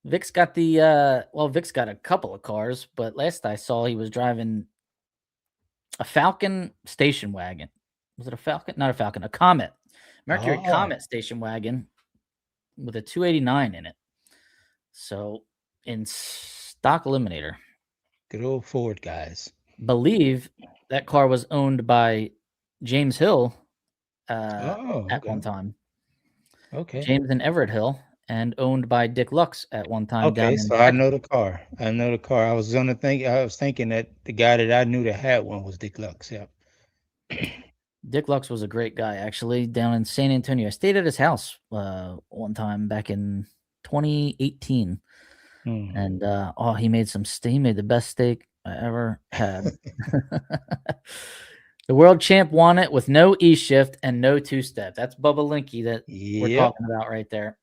Vic's got Vic's got a couple of cars, but last I saw he was driving a Falcon station wagon. Was it a Falcon? Not a Falcon, a Comet. Mercury Comet station wagon with a 289 in it. So in stock eliminator. Good old Ford guys. Believe that car was owned by James Hill at one time. Okay. James and Everett Hill, and owned by Dick Lux at one time. Okay, so I know the car. I was thinking that the guy that I knew that had one was Dick Lux. Yeah. Dick Lux was a great guy, actually, down in San Antonio. I stayed at his house one time back in 2018. And he made the best steak I ever had. The world champ won it with no E-shift and no 2-step. That's Bubba Linky that we're talking about right there.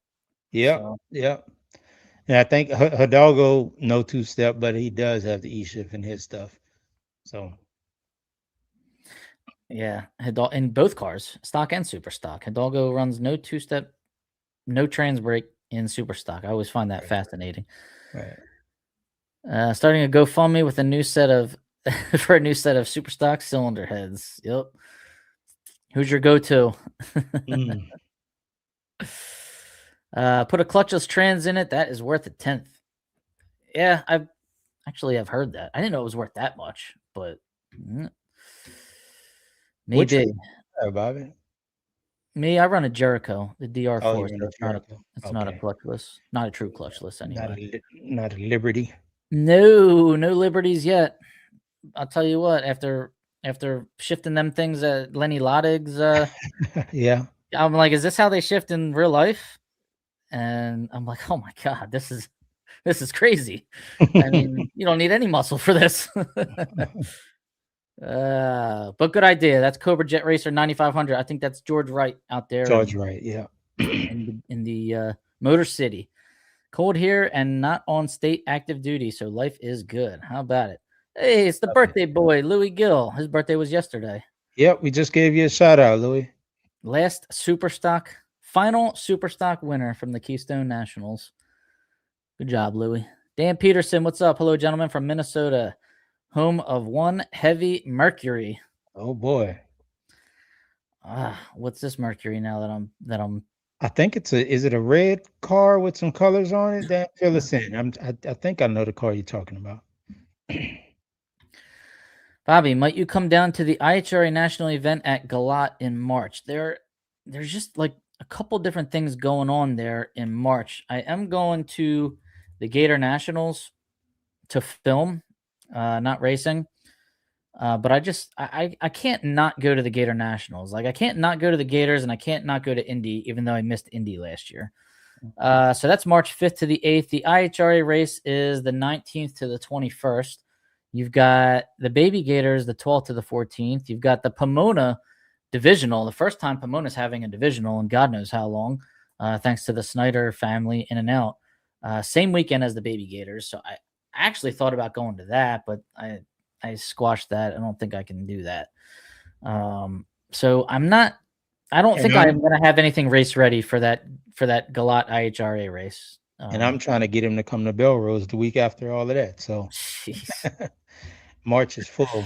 Yeah. And I think Hidalgo no 2-step, but he does have the E-shift in his stuff. So yeah, in both cars, stock and super stock. Hidalgo runs no 2-step, no trans brake in super stock. I always find that fascinating. Right. Starting a GoFundMe with a new set of for a new set of super stock cylinder heads. Yep. Who's your go-to? Put a clutchless trans in it. That is worth a 10th. Yeah, I've heard that. I didn't know it was worth that much, but maybe. Bobby? Me, I run a Jericho, the DR4. It's not a clutchless, not a true clutchless anyway. Not a Liberty. No Liberties yet. I'll tell you what. After shifting them things at Lenny Lodig's, yeah, I'm like, is this how they shift in real life? And I'm like, oh my god, this is crazy. I mean, you don't need any muscle for this. But good idea. That's Cobra Jet Racer 9500. I think that's George Wright out there. George Wright, yeah. in the Motor City. Cold here and not on state active duty, so life is good. How about it? Hey, it's the birthday boy, Louis Gill. His birthday was yesterday. Yep, we just gave you a shout out, Louis. Last final super stock winner from the Keystone Nationals. Good job, Louis. Dan Peterson, what's up? Hello, gentlemen from Minnesota, home of one heavy Mercury. Oh boy. What's this Mercury now that I'm I think is it a red car with some colors on it? Dan, fill us in. I think I know the car you're talking about. Bobby, might you come down to the IHRA national event at Galat in March? There's just like a couple different things going on there in March. I am going to the Gator Nationals to film, not racing. But I can't not go to the Gator Nationals. Like I can't not go to the Gators, and I can't not go to Indy, even though I missed Indy last year. So that's March 5th to the 8th. The IHRA race is the 19th to the 21st. You've got the Baby Gators, the 12th to the 14th. You've got the Pomona Divisional, the first time Pomona's having a divisional in God knows how long, thanks to the Snyder family in and out. Same weekend as the Baby Gators. So I actually thought about going to that, but I squashed that. I don't think I can do that. So I don't think I'm going to have anything race ready for that Galat IHRA race. And I'm trying to get him to come to Belrose the week after all of that. So March is full.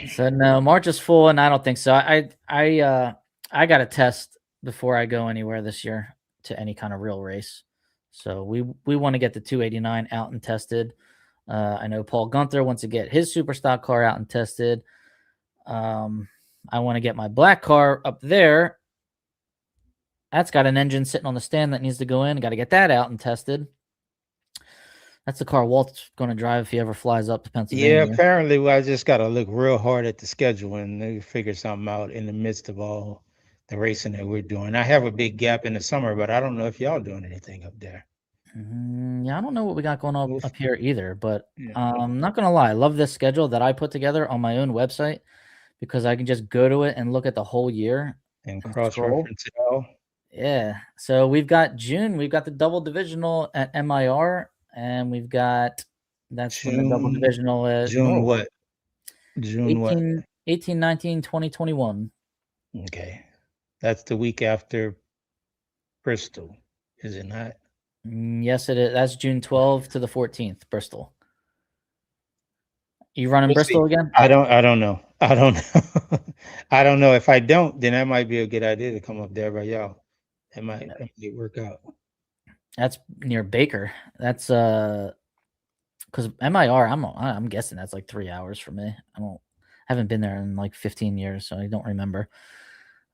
So no, March is full, and I don't think so. I got a test before I go anywhere this year to any kind of real race. So we want to get the 289 out and tested. I know Paul Gunther wants to get his super stock car out and tested. I want to get my black car up there. That's got an engine sitting on the stand that needs to go in. Got to get that out and tested. That's the car Walt's going to drive if he ever flies up to Pennsylvania. Yeah, apparently I just got to look real hard at the schedule and figure something out in the midst of all the racing that we're doing. I have a big gap in the summer, but I don't know if y'all doing anything up there. Yeah, I don't know what we got going on up here either, but I'm not going to lie. I love this schedule that I put together on my own website because I can just go to it and look at the whole year and cross-reference it all. Yeah. So we've got June. We've got the double divisional at MIR, and we've got that's when the double divisional is. June what? June 18, 19, 20, 21. Okay. That's the week after Bristol, is it not? Yes, it is. That's June 12th to the 14th, Bristol. You running Bristol again? I don't know. I don't know. I don't know. If I don't, then that might be a good idea to come up there by y'all. It might work out. That's near Baker. That's because MIR. I'm guessing that's like 3 hours for me. Haven't been there in like 15 years, so I don't remember.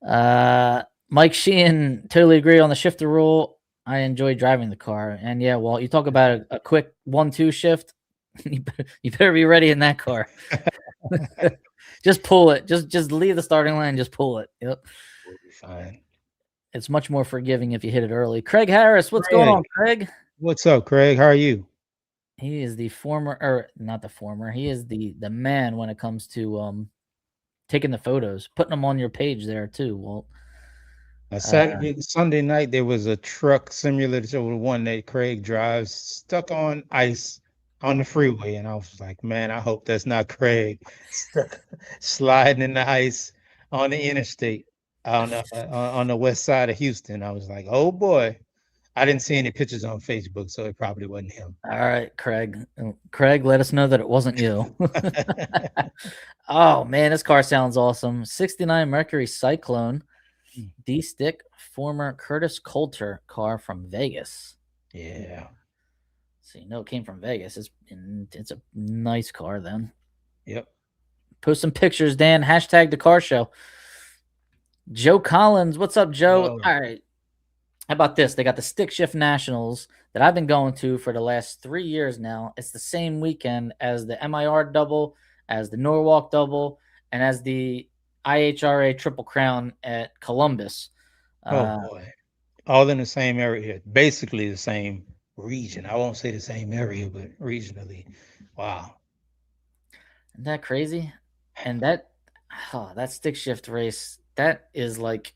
Mike Sheehan, totally agree on the shifter rule. I enjoy driving the car, and yeah, well, you talk about a quick 1-2 shift. You better be ready in that car. Just pull it. Just leave the starting line. Just pull it. Yep. We'll be fine. It's much more forgiving if you hit it early. Craig Harris, what's going on, Craig? What's up, Craig? How are you? He is the former, or not the former. He is the man when it comes to taking the photos, putting them on your page there too, Walt. Sunday night there was a truck similar to the one that Craig drives stuck on ice on the freeway, and I was like, man, I hope that's not Craig stuck sliding in the ice on the interstate on the west side of Houston. I was like, oh boy. I didn't see any pictures on Facebook, so it probably wasn't him. All right, Craig. Craig, let us know that it wasn't you. Oh man, this car sounds awesome. 69 Mercury Cyclone D-stick, former Curtis Coulter car from Vegas. Yeah. So you know it came from Vegas. It's a nice car then. Yep. Post some pictures, Dan. Hashtag the car show. Joe Collins. What's up, Joe? Whoa. All right. How about this? They got the Stick Shift Nationals that I've been going to for the last 3 years now. It's the same weekend as the MIR double, as the Norwalk double, and as the IHRA Triple Crown at Columbus. Oh boy. All in the same area. Basically the same region. I won't say the same area, but regionally. Wow. Isn't that crazy? And that stick shift race, that is like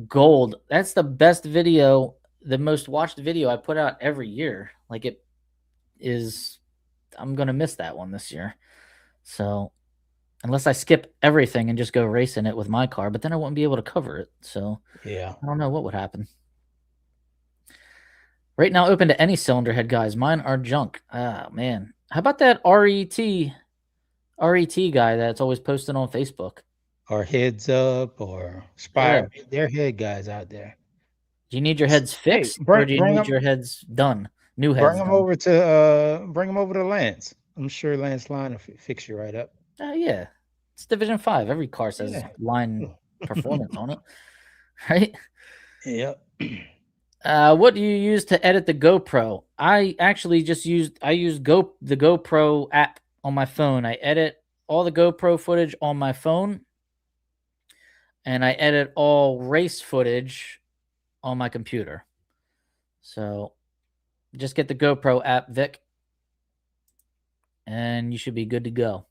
gold. That's the best video, the most watched video I put out every year. Like it is, I'm going to miss that one this year. So unless I skip everything and just go racing it with my car, but then I won't be able to cover it. So yeah, I don't know what would happen. Right now, open to any cylinder head, guys. Mine are junk. Ah, man. How about that RET guy that's always posted on Facebook? Or Heads Up or Yeah. Spire. They're head guys out there. Do you need your heads Hey, fixed or do you bring need them your heads done? New heads done. bring them over to Lance. I'm sure Lance Line will fix you right up. Yeah. It's Division 5. Every car says Yeah. line performance on it, right? Yep. What do you use to edit the GoPro? I actually just used the GoPro app on my phone. I edit all the GoPro footage on my phone, and I edit all race footage on my computer. So just get the GoPro app, Vic, and you should be good to go.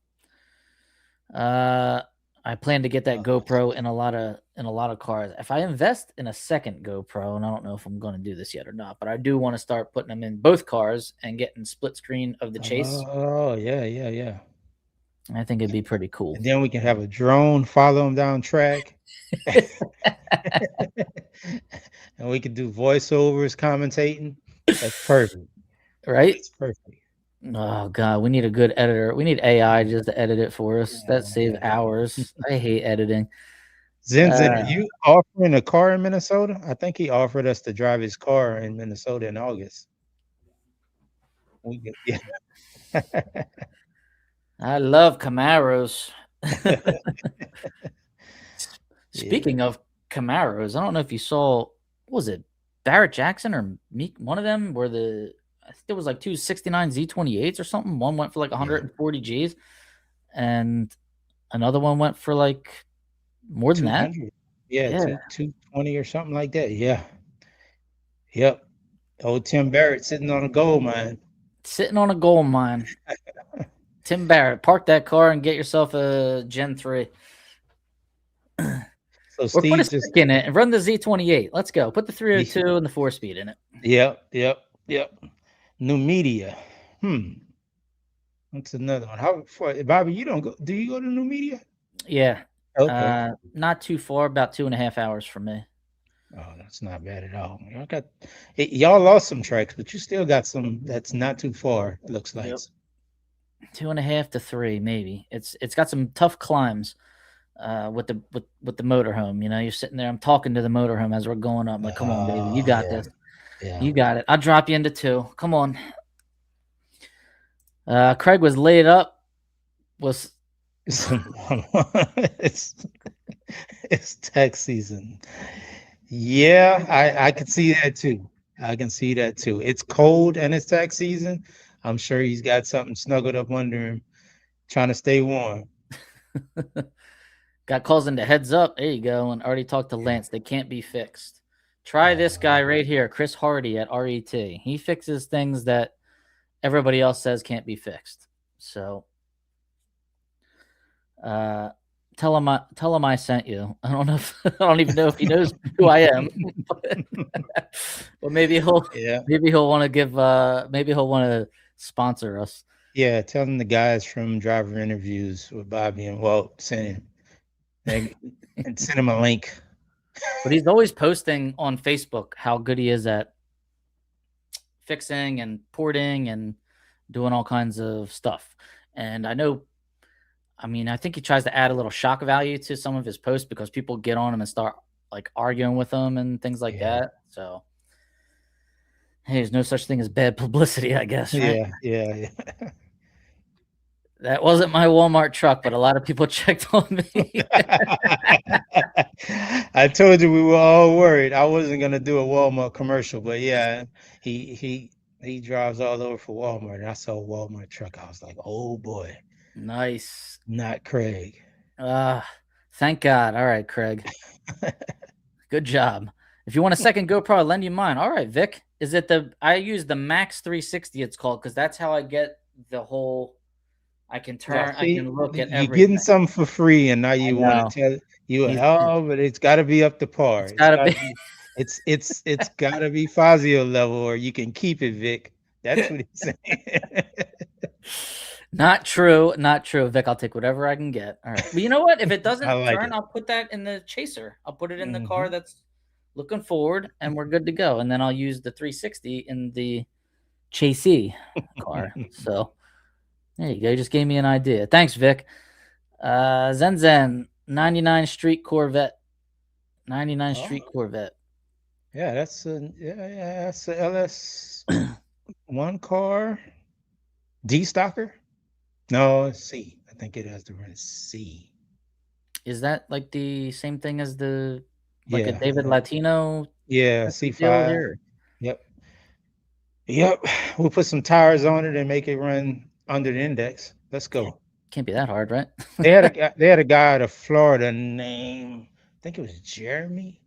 I plan to get that GoPro in a lot of cars. If I invest in a second GoPro, and I don't know if I'm going to do this yet or not, but I do want to start putting them in both cars and getting split screen of the chase. Oh, yeah. I think it'd be pretty cool. And then we can have a drone follow them down track. And we can do voiceovers commentating. That's perfect. Right? That's perfect. Oh god, we need a good editor. We need AI just to edit it for us. That saves hours. I hate editing. Zenzen, are you offering a car in Minnesota? I think he offered us to drive his car in Minnesota in August. Yeah. I love Camaros. Speaking of Camaros, I don't know if you saw, what was it, Barrett Jackson or Meek? One of them were I think it was like two 69 Z28s or something. One went for like 140 Gs, and another one went for like more than that. 200. Yeah, Yeah. 220 or something like that. Yeah. Yep. Old Tim Barrett sitting on a gold mine. Sitting on a gold mine. Tim Barrett, park that car and get yourself a Gen 3. So Or put a Steve just stick in it and run the Z28. Let's go. Put the 302 and the 4-speed in it. Yep. New media. That's another one. How far, Bobby? You don't go? Do you go to New Media? Yeah. Okay. Not too far, about 2.5 hours from me. Oh, that's not bad at all. Y'all lost some tracks, but you still got some that's not too far. It looks like. Yep. 2.5 to 3, maybe. It's got some tough climbs. With the motorhome, you know, you're sitting there. I'm talking to the motorhome as we're going up. I'm like, come on, baby, you got this. Yeah. You got it. I'll drop you into 2. Come on. Craig was laid up. It's tax season. Yeah, I can see that too. I can see that too. It's cold and it's tax season. I'm sure he's got something snuggled up under him, trying to stay warm. Got calls into heads up. There you go. And already talked to Lance. They can't be fixed. Try this guy right here, Chris Hardy at RET. He fixes things that everybody else says can't be fixed. So tell him I sent you. I don't know I don't even know if he knows who I am. But maybe he'll want to give maybe he'll want to sponsor us. Yeah, tell him the guys from Driver Interviews with Bobby and Walt sent him. And send him a link. But he's always posting on Facebook how good he is at fixing and porting and doing all kinds of stuff. And I think he tries to add a little shock value to some of his posts because people get on him and start like arguing with him and things like that. So hey, there's no such thing as bad publicity, I guess. Right? Yeah. That wasn't my Walmart truck, but a lot of people checked on me. I told you we were all worried. I wasn't gonna do a Walmart commercial, but yeah, he drives all over for Walmart. And I saw a Walmart truck. I was like, oh boy. Nice. Not Craig. Thank God. All right, Craig. Good job. If you want a second GoPro, I'll lend you mine. All right, Vic. Is it I use the Max 360, it's called, because that's how I get the whole. I can turn. I can look at everything. You're getting something for free, and now you want to tell you, but it's got to be up to par. It's got to be. It's got to be Fazio level, or you can keep it, Vic. That's what he's saying. Not true, Vic. I'll take whatever I can get. All right, but you know what? If it doesn't turn, I'll put that in the chaser. I'll put it in the car that's looking forward, and we're good to go. And then I'll use the 360 in the Chassis car. So there you go. You just gave me an idea. Thanks, Vic. Zen 99 Street Corvette. 99 Street Corvette. Yeah, that's a LS one car. D stocker? No, it's C. I think it has to run C. Is that like the same thing as the like a Yeah, David Latino yeah, type of deal C5. here? Yep. Yep. We'll put some tires on it and make it run under the index. Let's go. Can't be that hard, right? They had a guy out of Florida named, I think it was Jeremy.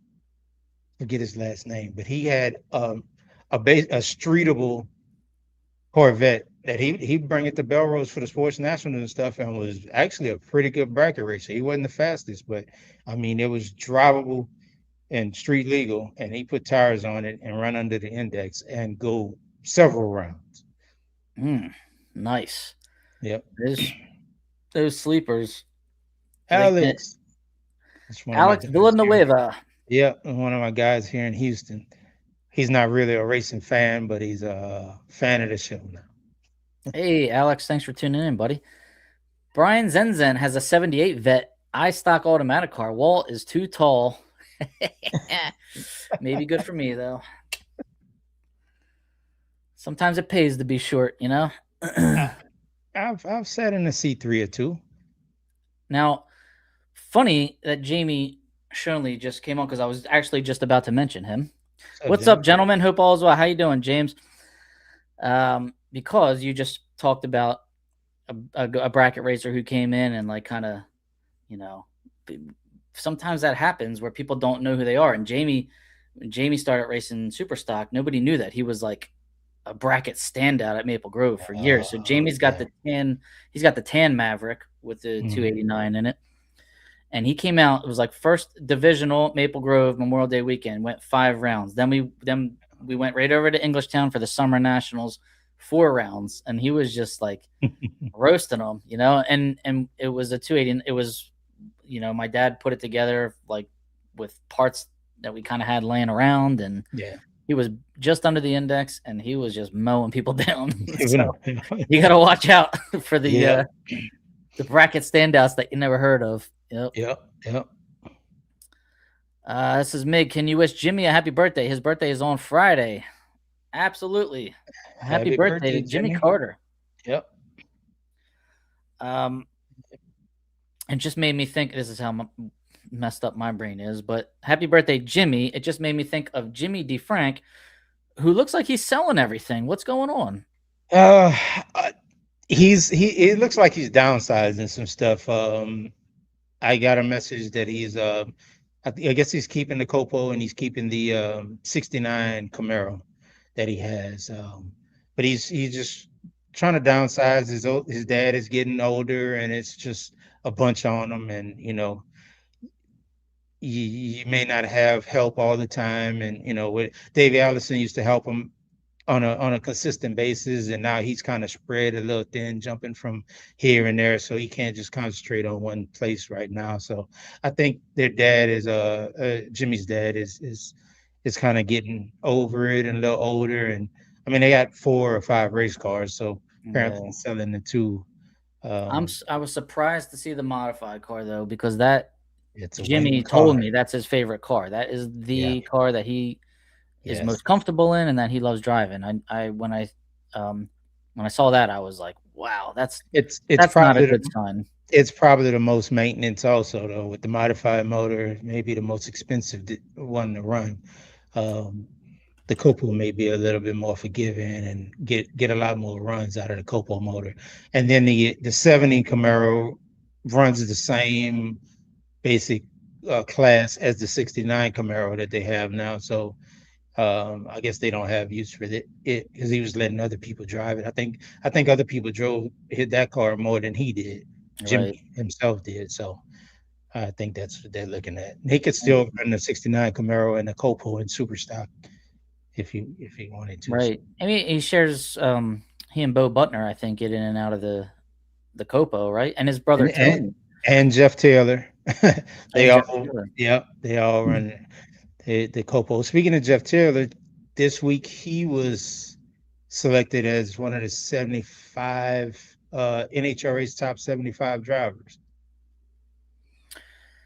Forget his last name, but he had a streetable Corvette that he'd bring it to Belrose for the Sports National and stuff, and was actually a pretty good bracket racer. He wasn't the fastest, but I mean it was drivable and street legal, and he put tires on it and run under the index and go several rounds. Nice. Yep. Those sleepers. Alex. Alex Villanueva. Yep, one of my guys here in Houston. He's not really a racing fan, but he's a fan of the show now. Hey, Alex, thanks for tuning in, buddy. Brian Zenzen has a 78 Vet iStock automatic car. Walt is too tall. Maybe good for me, though. Sometimes it pays to be short, you know? I've sat in a C3 or two. Now, funny that Jamie Shonley just came on because I was actually just about to mention him. What's up, gentlemen? Hope all is well. How you doing, James? Because you just talked about a bracket racer who came in and like kind of, you know, sometimes that happens where people don't know who they are. And when Jamie started racing super stock, nobody knew that he was like a bracket standout at Maple Grove for years. So Jamie's got the tan. He's got the tan Maverick with the 289 in it. And he came out, it was like first divisional Maple Grove Memorial Day weekend, went 5 rounds. Then we went right over to Englishtown for the Summer Nationals, 4 rounds. And he was just like roasting them, you know, and it was a 280. It was, you know, my dad put it together like with parts that we kind of had laying around. And he was just under the index and he was just mowing people down. So you got to watch out for the bracket standouts that you never heard of. Yep. This is Mig. Can you wish Jimmy a happy birthday? His birthday is on Friday. Absolutely. Happy birthday to Jimmy Carter. Yep. It just made me think, this is how messed up my brain is, but happy birthday, Jimmy. It just made me think of Jimmy DeFrank, who looks like he's selling everything. What's going on? It looks like he's downsizing some stuff. I got a message that he's I guess he's keeping the Copo and he's keeping the 69 Camaro that he has. But he's just trying to downsize. His dad is getting older and it's just a bunch on him, and you know, you may not have help all the time. And you know, Davey Allison used to help him on a consistent basis, and now he's kind of spread a little thin, jumping from here and there, so he can't just concentrate on one place right now. So I think their dad is Jimmy's dad is kind of getting over it and a little older. And I mean, they got 4 or 5 race cars, so apparently selling the 2. I was surprised to see the modified car though, because that Jimmy car. told me that's his favorite car. That is the car that he is most comfortable in and that he loves driving. When I saw that, I was like, wow, that's not a good sign. It's probably the most maintenance also though, with the modified motor, maybe the most expensive one to run. The Copo may be a little bit more forgiving and get a lot more runs out of the Copo motor. And then the 70 Camaro runs the same basic class as the 69 Camaro that they have now. So I guess they don't have use for it because he was letting other people drive it. I think other people hit that car more than he did. Jimmy himself did. So I think that's what they're looking at. He could still run the 69 Camaro and the Copo in super stock if he wanted to. Right. I mean, he shares he and Bo Butner, I think, get in and out of the Copo, right? And his brother and Jeff Taylor. They all run the co Speaking of Jeff Taylor, this week he was selected as one of the 75 NHRA's top 75 drivers.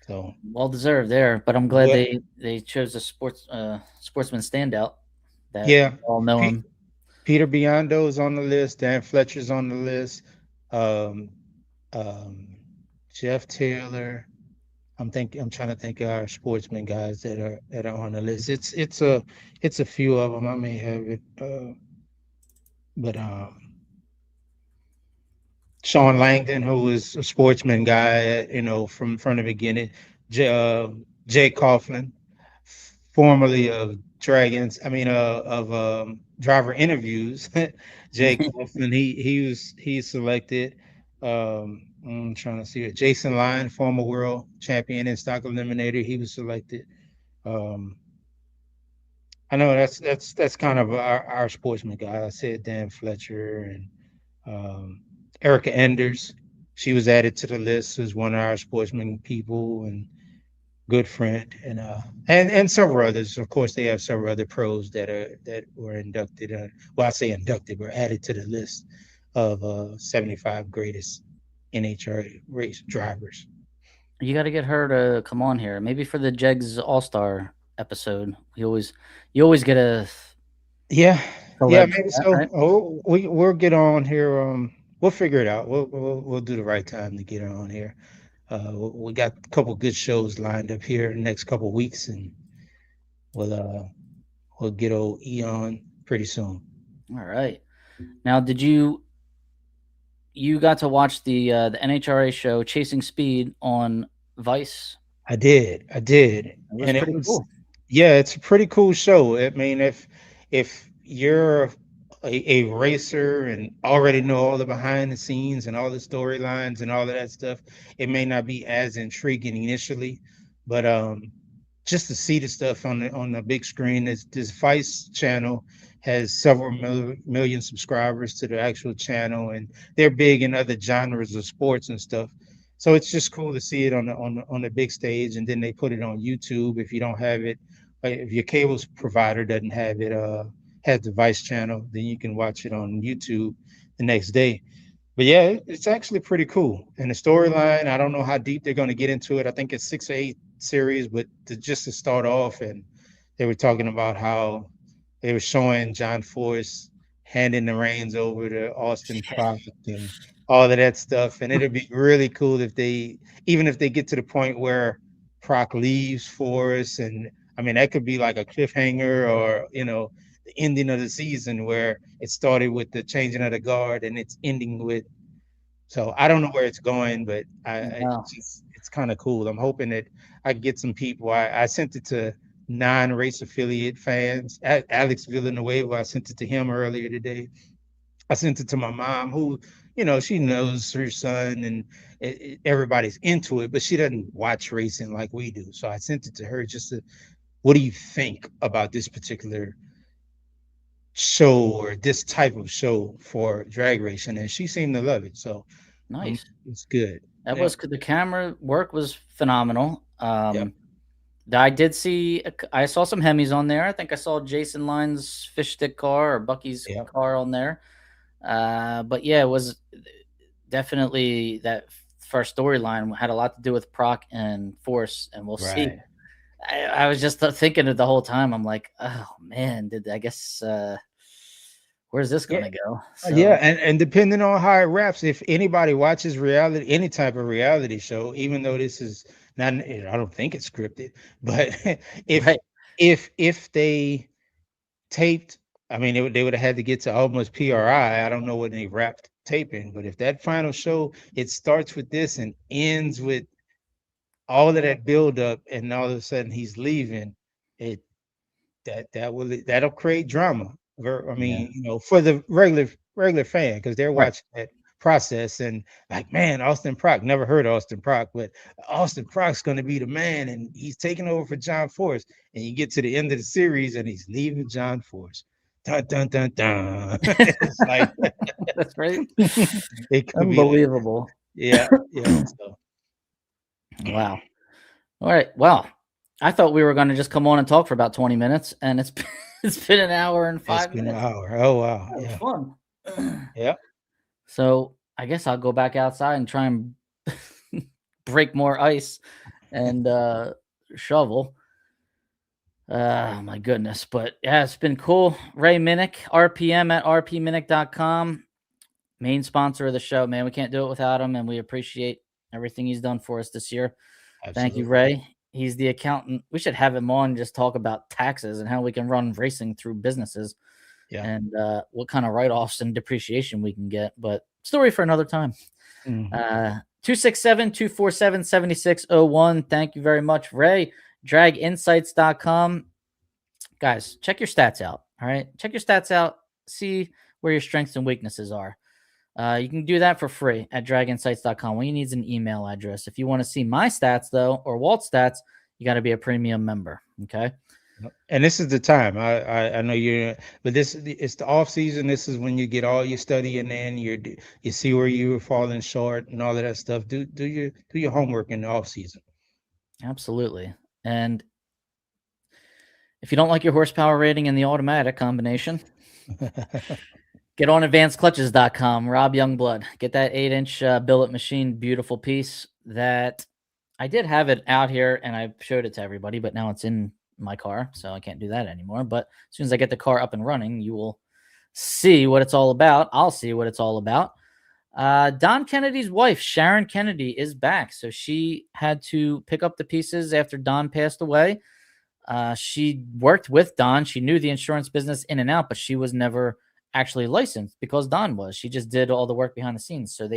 So Well deserved there, but I'm glad well, they chose a sportsman standout that yeah, we all know P- him. Peter Biondo's on the list. Dan Fletcher's on the list. Um, um, Jeff Taylor. I'm trying to think of our sportsman guys that are on the list. It's a few of them. I may have it, but Sean Langdon, who was a sportsman guy, from the beginning. Jay Coughlin, formerly of Dragons. I mean, of driver interviews. Jay Coughlin, he's selected. I'm trying to see it. Jason Line, former world champion in stock eliminator, he was selected. Um, I know that's kind of our sportsman guy. I said Dan Fletcher and um, Erica Enders. She was added to the list as one of our sportsman people and good friend, and several others. Of course, they have several other pros that were inducted. Well, I say inducted, were added to the list of 75 greatest NHRA race drivers. You got to get her to come on here, maybe for the Jegs All Star episode. You always get a Yeah, yeah, celeb for maybe that, so. right? Oh, we'll get on here. We'll figure it out. We'll do the right time to get on here. We got a couple good shows lined up here in the next couple weeks, and we'll uh we'll get old Eon pretty soon. All right. Now, you got to watch the NHRA show Chasing Speed on Vice? I did, It was and it pretty was, cool. yeah, it's a pretty cool show. I mean, if you're a racer and already know all the behind the scenes and all the storylines and all of that stuff, it may not be as intriguing initially, but just to see the stuff on the big screen. This Vice channel has several million subscribers to the actual channel, and they're big in other genres of sports and stuff. So it's just cool to see it on the big stage, and then they put it on YouTube. If you don't have it, if your cable provider doesn't have it, has the Vice channel, then you can watch it on YouTube the next day. But yeah, it's actually pretty cool. And the storyline, I don't know how deep they're going to get into it. I think it's 6 or 8 series, but just to start off, and they were talking about how they were showing John Force handing the reins over to Austin Prock and all of that stuff. And it'd be really cool even if they get to the point where Prock leaves Force, and I mean that could be like a cliffhanger, or the ending of the season where it started with the changing of the guard and it's ending with. So I don't know where it's going, but Wow. it's kind of cool. I'm hoping that I can get some people. I sent it to non-race affiliate fans. Alex Villanueva, I sent it to him earlier today. I sent it to my mom, who, she knows her son, and everybody's into it, but she doesn't watch racing like we do. So I sent it to her just to, what do you think about this particular show or this type of show for drag racing? And she seemed to love it. So Nice. it's good. That Yeah. was the camera work was phenomenal. Yep. I did see I saw some Hemis on there. I think I saw Jason Line's fish stick car or Bucky's Yep. car on there. But yeah, it was definitely that first storyline had a lot to do with Proc and Force, and we'll see. Right. I was just thinking it the whole time. I'm like, oh man, did I guess where's this Yeah. gonna go? Yeah, So and depending on how it wraps, if anybody watches reality, any type of reality show, even though this is not, I don't think it's scripted, but if right, if they taped, I mean, they would have had to get to almost PRI. I don't know when they wrapped taping, but if that final show, it starts with this and ends with all of that build up, and all of a sudden he's leaving, it that'll create drama. I yeah, mean, for the regular fan, because they're right. watching that process and like, man, Austin Prock, never heard of Austin Prock, but Austin Prock's going to be the man, and he's taking over for John Force. And you get to the end of the series, and he's leaving John Force. Dun dun dun dun. It's like That's right. it could be like that. Unbelievable. Yeah, yeah. So Wow. All right. Well, I thought we were going to just come on and talk for about 20 minutes, and it's been an hour and It's 5 been an minutes. hour. Oh wow. That was Yeah. fun. Yeah. So I guess I'll go back outside and try and break more ice and shovel. Oh my goodness. But yeah, it's been cool. Ray Minnick, RPM at rpminnick.com. Main sponsor of the show, man. We can't do it without him, and we appreciate everything he's done for us this year. Thank you, Absolutely. Ray. He's the accountant. We should have him on and just talk about taxes and how we can run racing through businesses Yeah. and what kind of write-offs and depreciation we can get. But story for another time. 267-247-7601. Thank you very much, Ray. Draginsights.com. Guys, check your stats out. All right. Check your stats out. See where your strengths and weaknesses are. You can do that for free at draginsights.com. All you need is an email address. If you want to see my stats, though, or Walt's stats, you got to be a premium member. Okay. And this is the time. I know you're, but it's the off season. This is when you get all your studying in. You see where you were falling short and all of that stuff. Do your homework in the off season. Absolutely. And if you don't like your horsepower rating in the automatic combination, get on advancedclutches.com. Rob Youngblood. Get that 8-inch billet machine, beautiful piece that I did have it out here and I showed it to everybody, but now it's in my car, so I can't do that anymore. But as soon as I get the car up and running, you will see what it's all about. I'll see what it's all about. Don Kennedy's wife, Sharon Kennedy, is back. So she had to pick up the pieces after Don passed away. She worked with Don. She knew the insurance business in and out, but she was never actually licensed because Don was. She just did all the work behind the scenes. So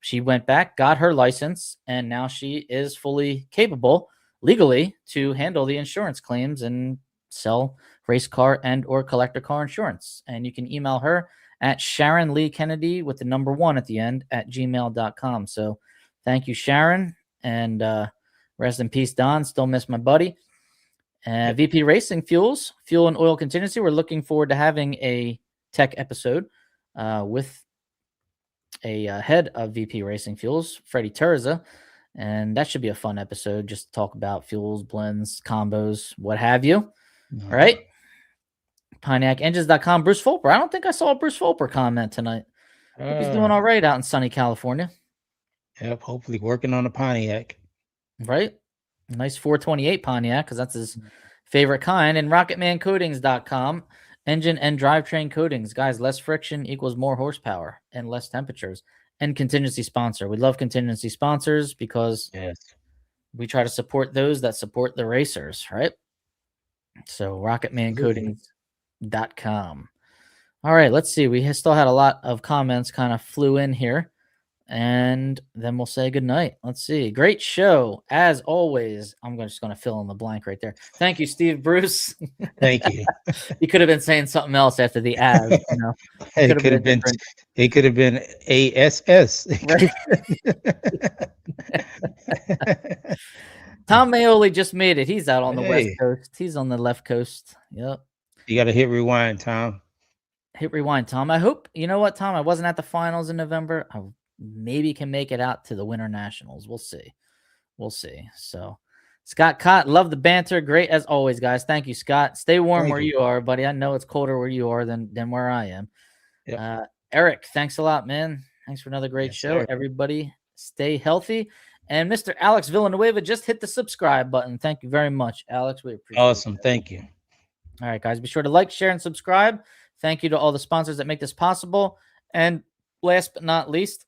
she went back, got her license, and now she is fully capable legally to handle the insurance claims and sell race car and or collector car insurance. And you can email her at Sharon Lee Kennedy with the number 1 at the end at gmail.com. So thank you, Sharon. And rest in peace, Don. Still miss my buddy. VP Racing Fuels, Fuel and Oil Contingency. We're looking forward to having a tech episode with a head of VP Racing Fuels, Freddie Terza, and that should be a fun episode. Just talk about fuels, blends, combos, what have you. All right. PontiacEngines.com. Bruce Fulper. I don't think I saw a Bruce Fulper comment tonight. Hope he's doing all right out in sunny California. Yep. Hopefully working on a Pontiac. Right. Nice 428 Pontiac because that's his favorite kind. And RocketmanCoatings.com. Engine and drivetrain coatings. Guys, less friction equals more horsepower and less temperatures. And contingency sponsor. We love contingency sponsors because we try to support those that support the racers, right? So RocketmanCoatings.com. All right, let's see. We still had a lot of comments kind of flew in here. And then we'll say goodnight. Let's see. Great show. As always, I'm just going to fill in the blank right there. Thank you, Steve Bruce. Thank you. You could have been saying something else after the ad. You know, it could have been. It could have been ASS. Right. Tom Maioli just made it. He's out on the West Coast. He's on the left coast. Yep. You got to hit rewind, Tom. Hit rewind, Tom. I hope, you know what, Tom? I wasn't at the finals in November. I maybe can make it out to the Winter Nationals. We'll see. We'll see. So, Scott Cott, love the banter. Great as always, guys. Thank you, Scott. Stay warm where you are, buddy. I know it's colder where you are than where I am. Yep. Eric, thanks a lot, man. Thanks for another great show. Sir. Everybody stay healthy. And Mr. Alex Villanueva just hit the subscribe button. Thank you very much, Alex. We appreciate it. Awesome. Thank you. All right, guys. Be sure to like, share, and subscribe. Thank you to all the sponsors that make this possible. And last but not least,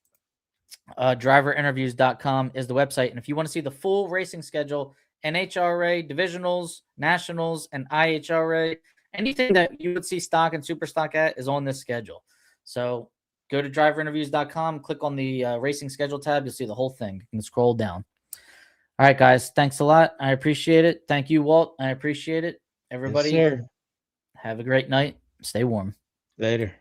driverinterviews.com is the website. And if you want to see the full racing schedule, NHRA, divisionals, nationals, and IHRA, anything that you would see stock and super stock at is on this schedule. So go to driverinterviews.com, click on the racing schedule tab. You'll see the whole thing. You can scroll down. All right, guys. Thanks a lot. I appreciate it. Thank you, Walt. I appreciate it. Everybody, yes, sir. Have a great night. Stay warm. Later.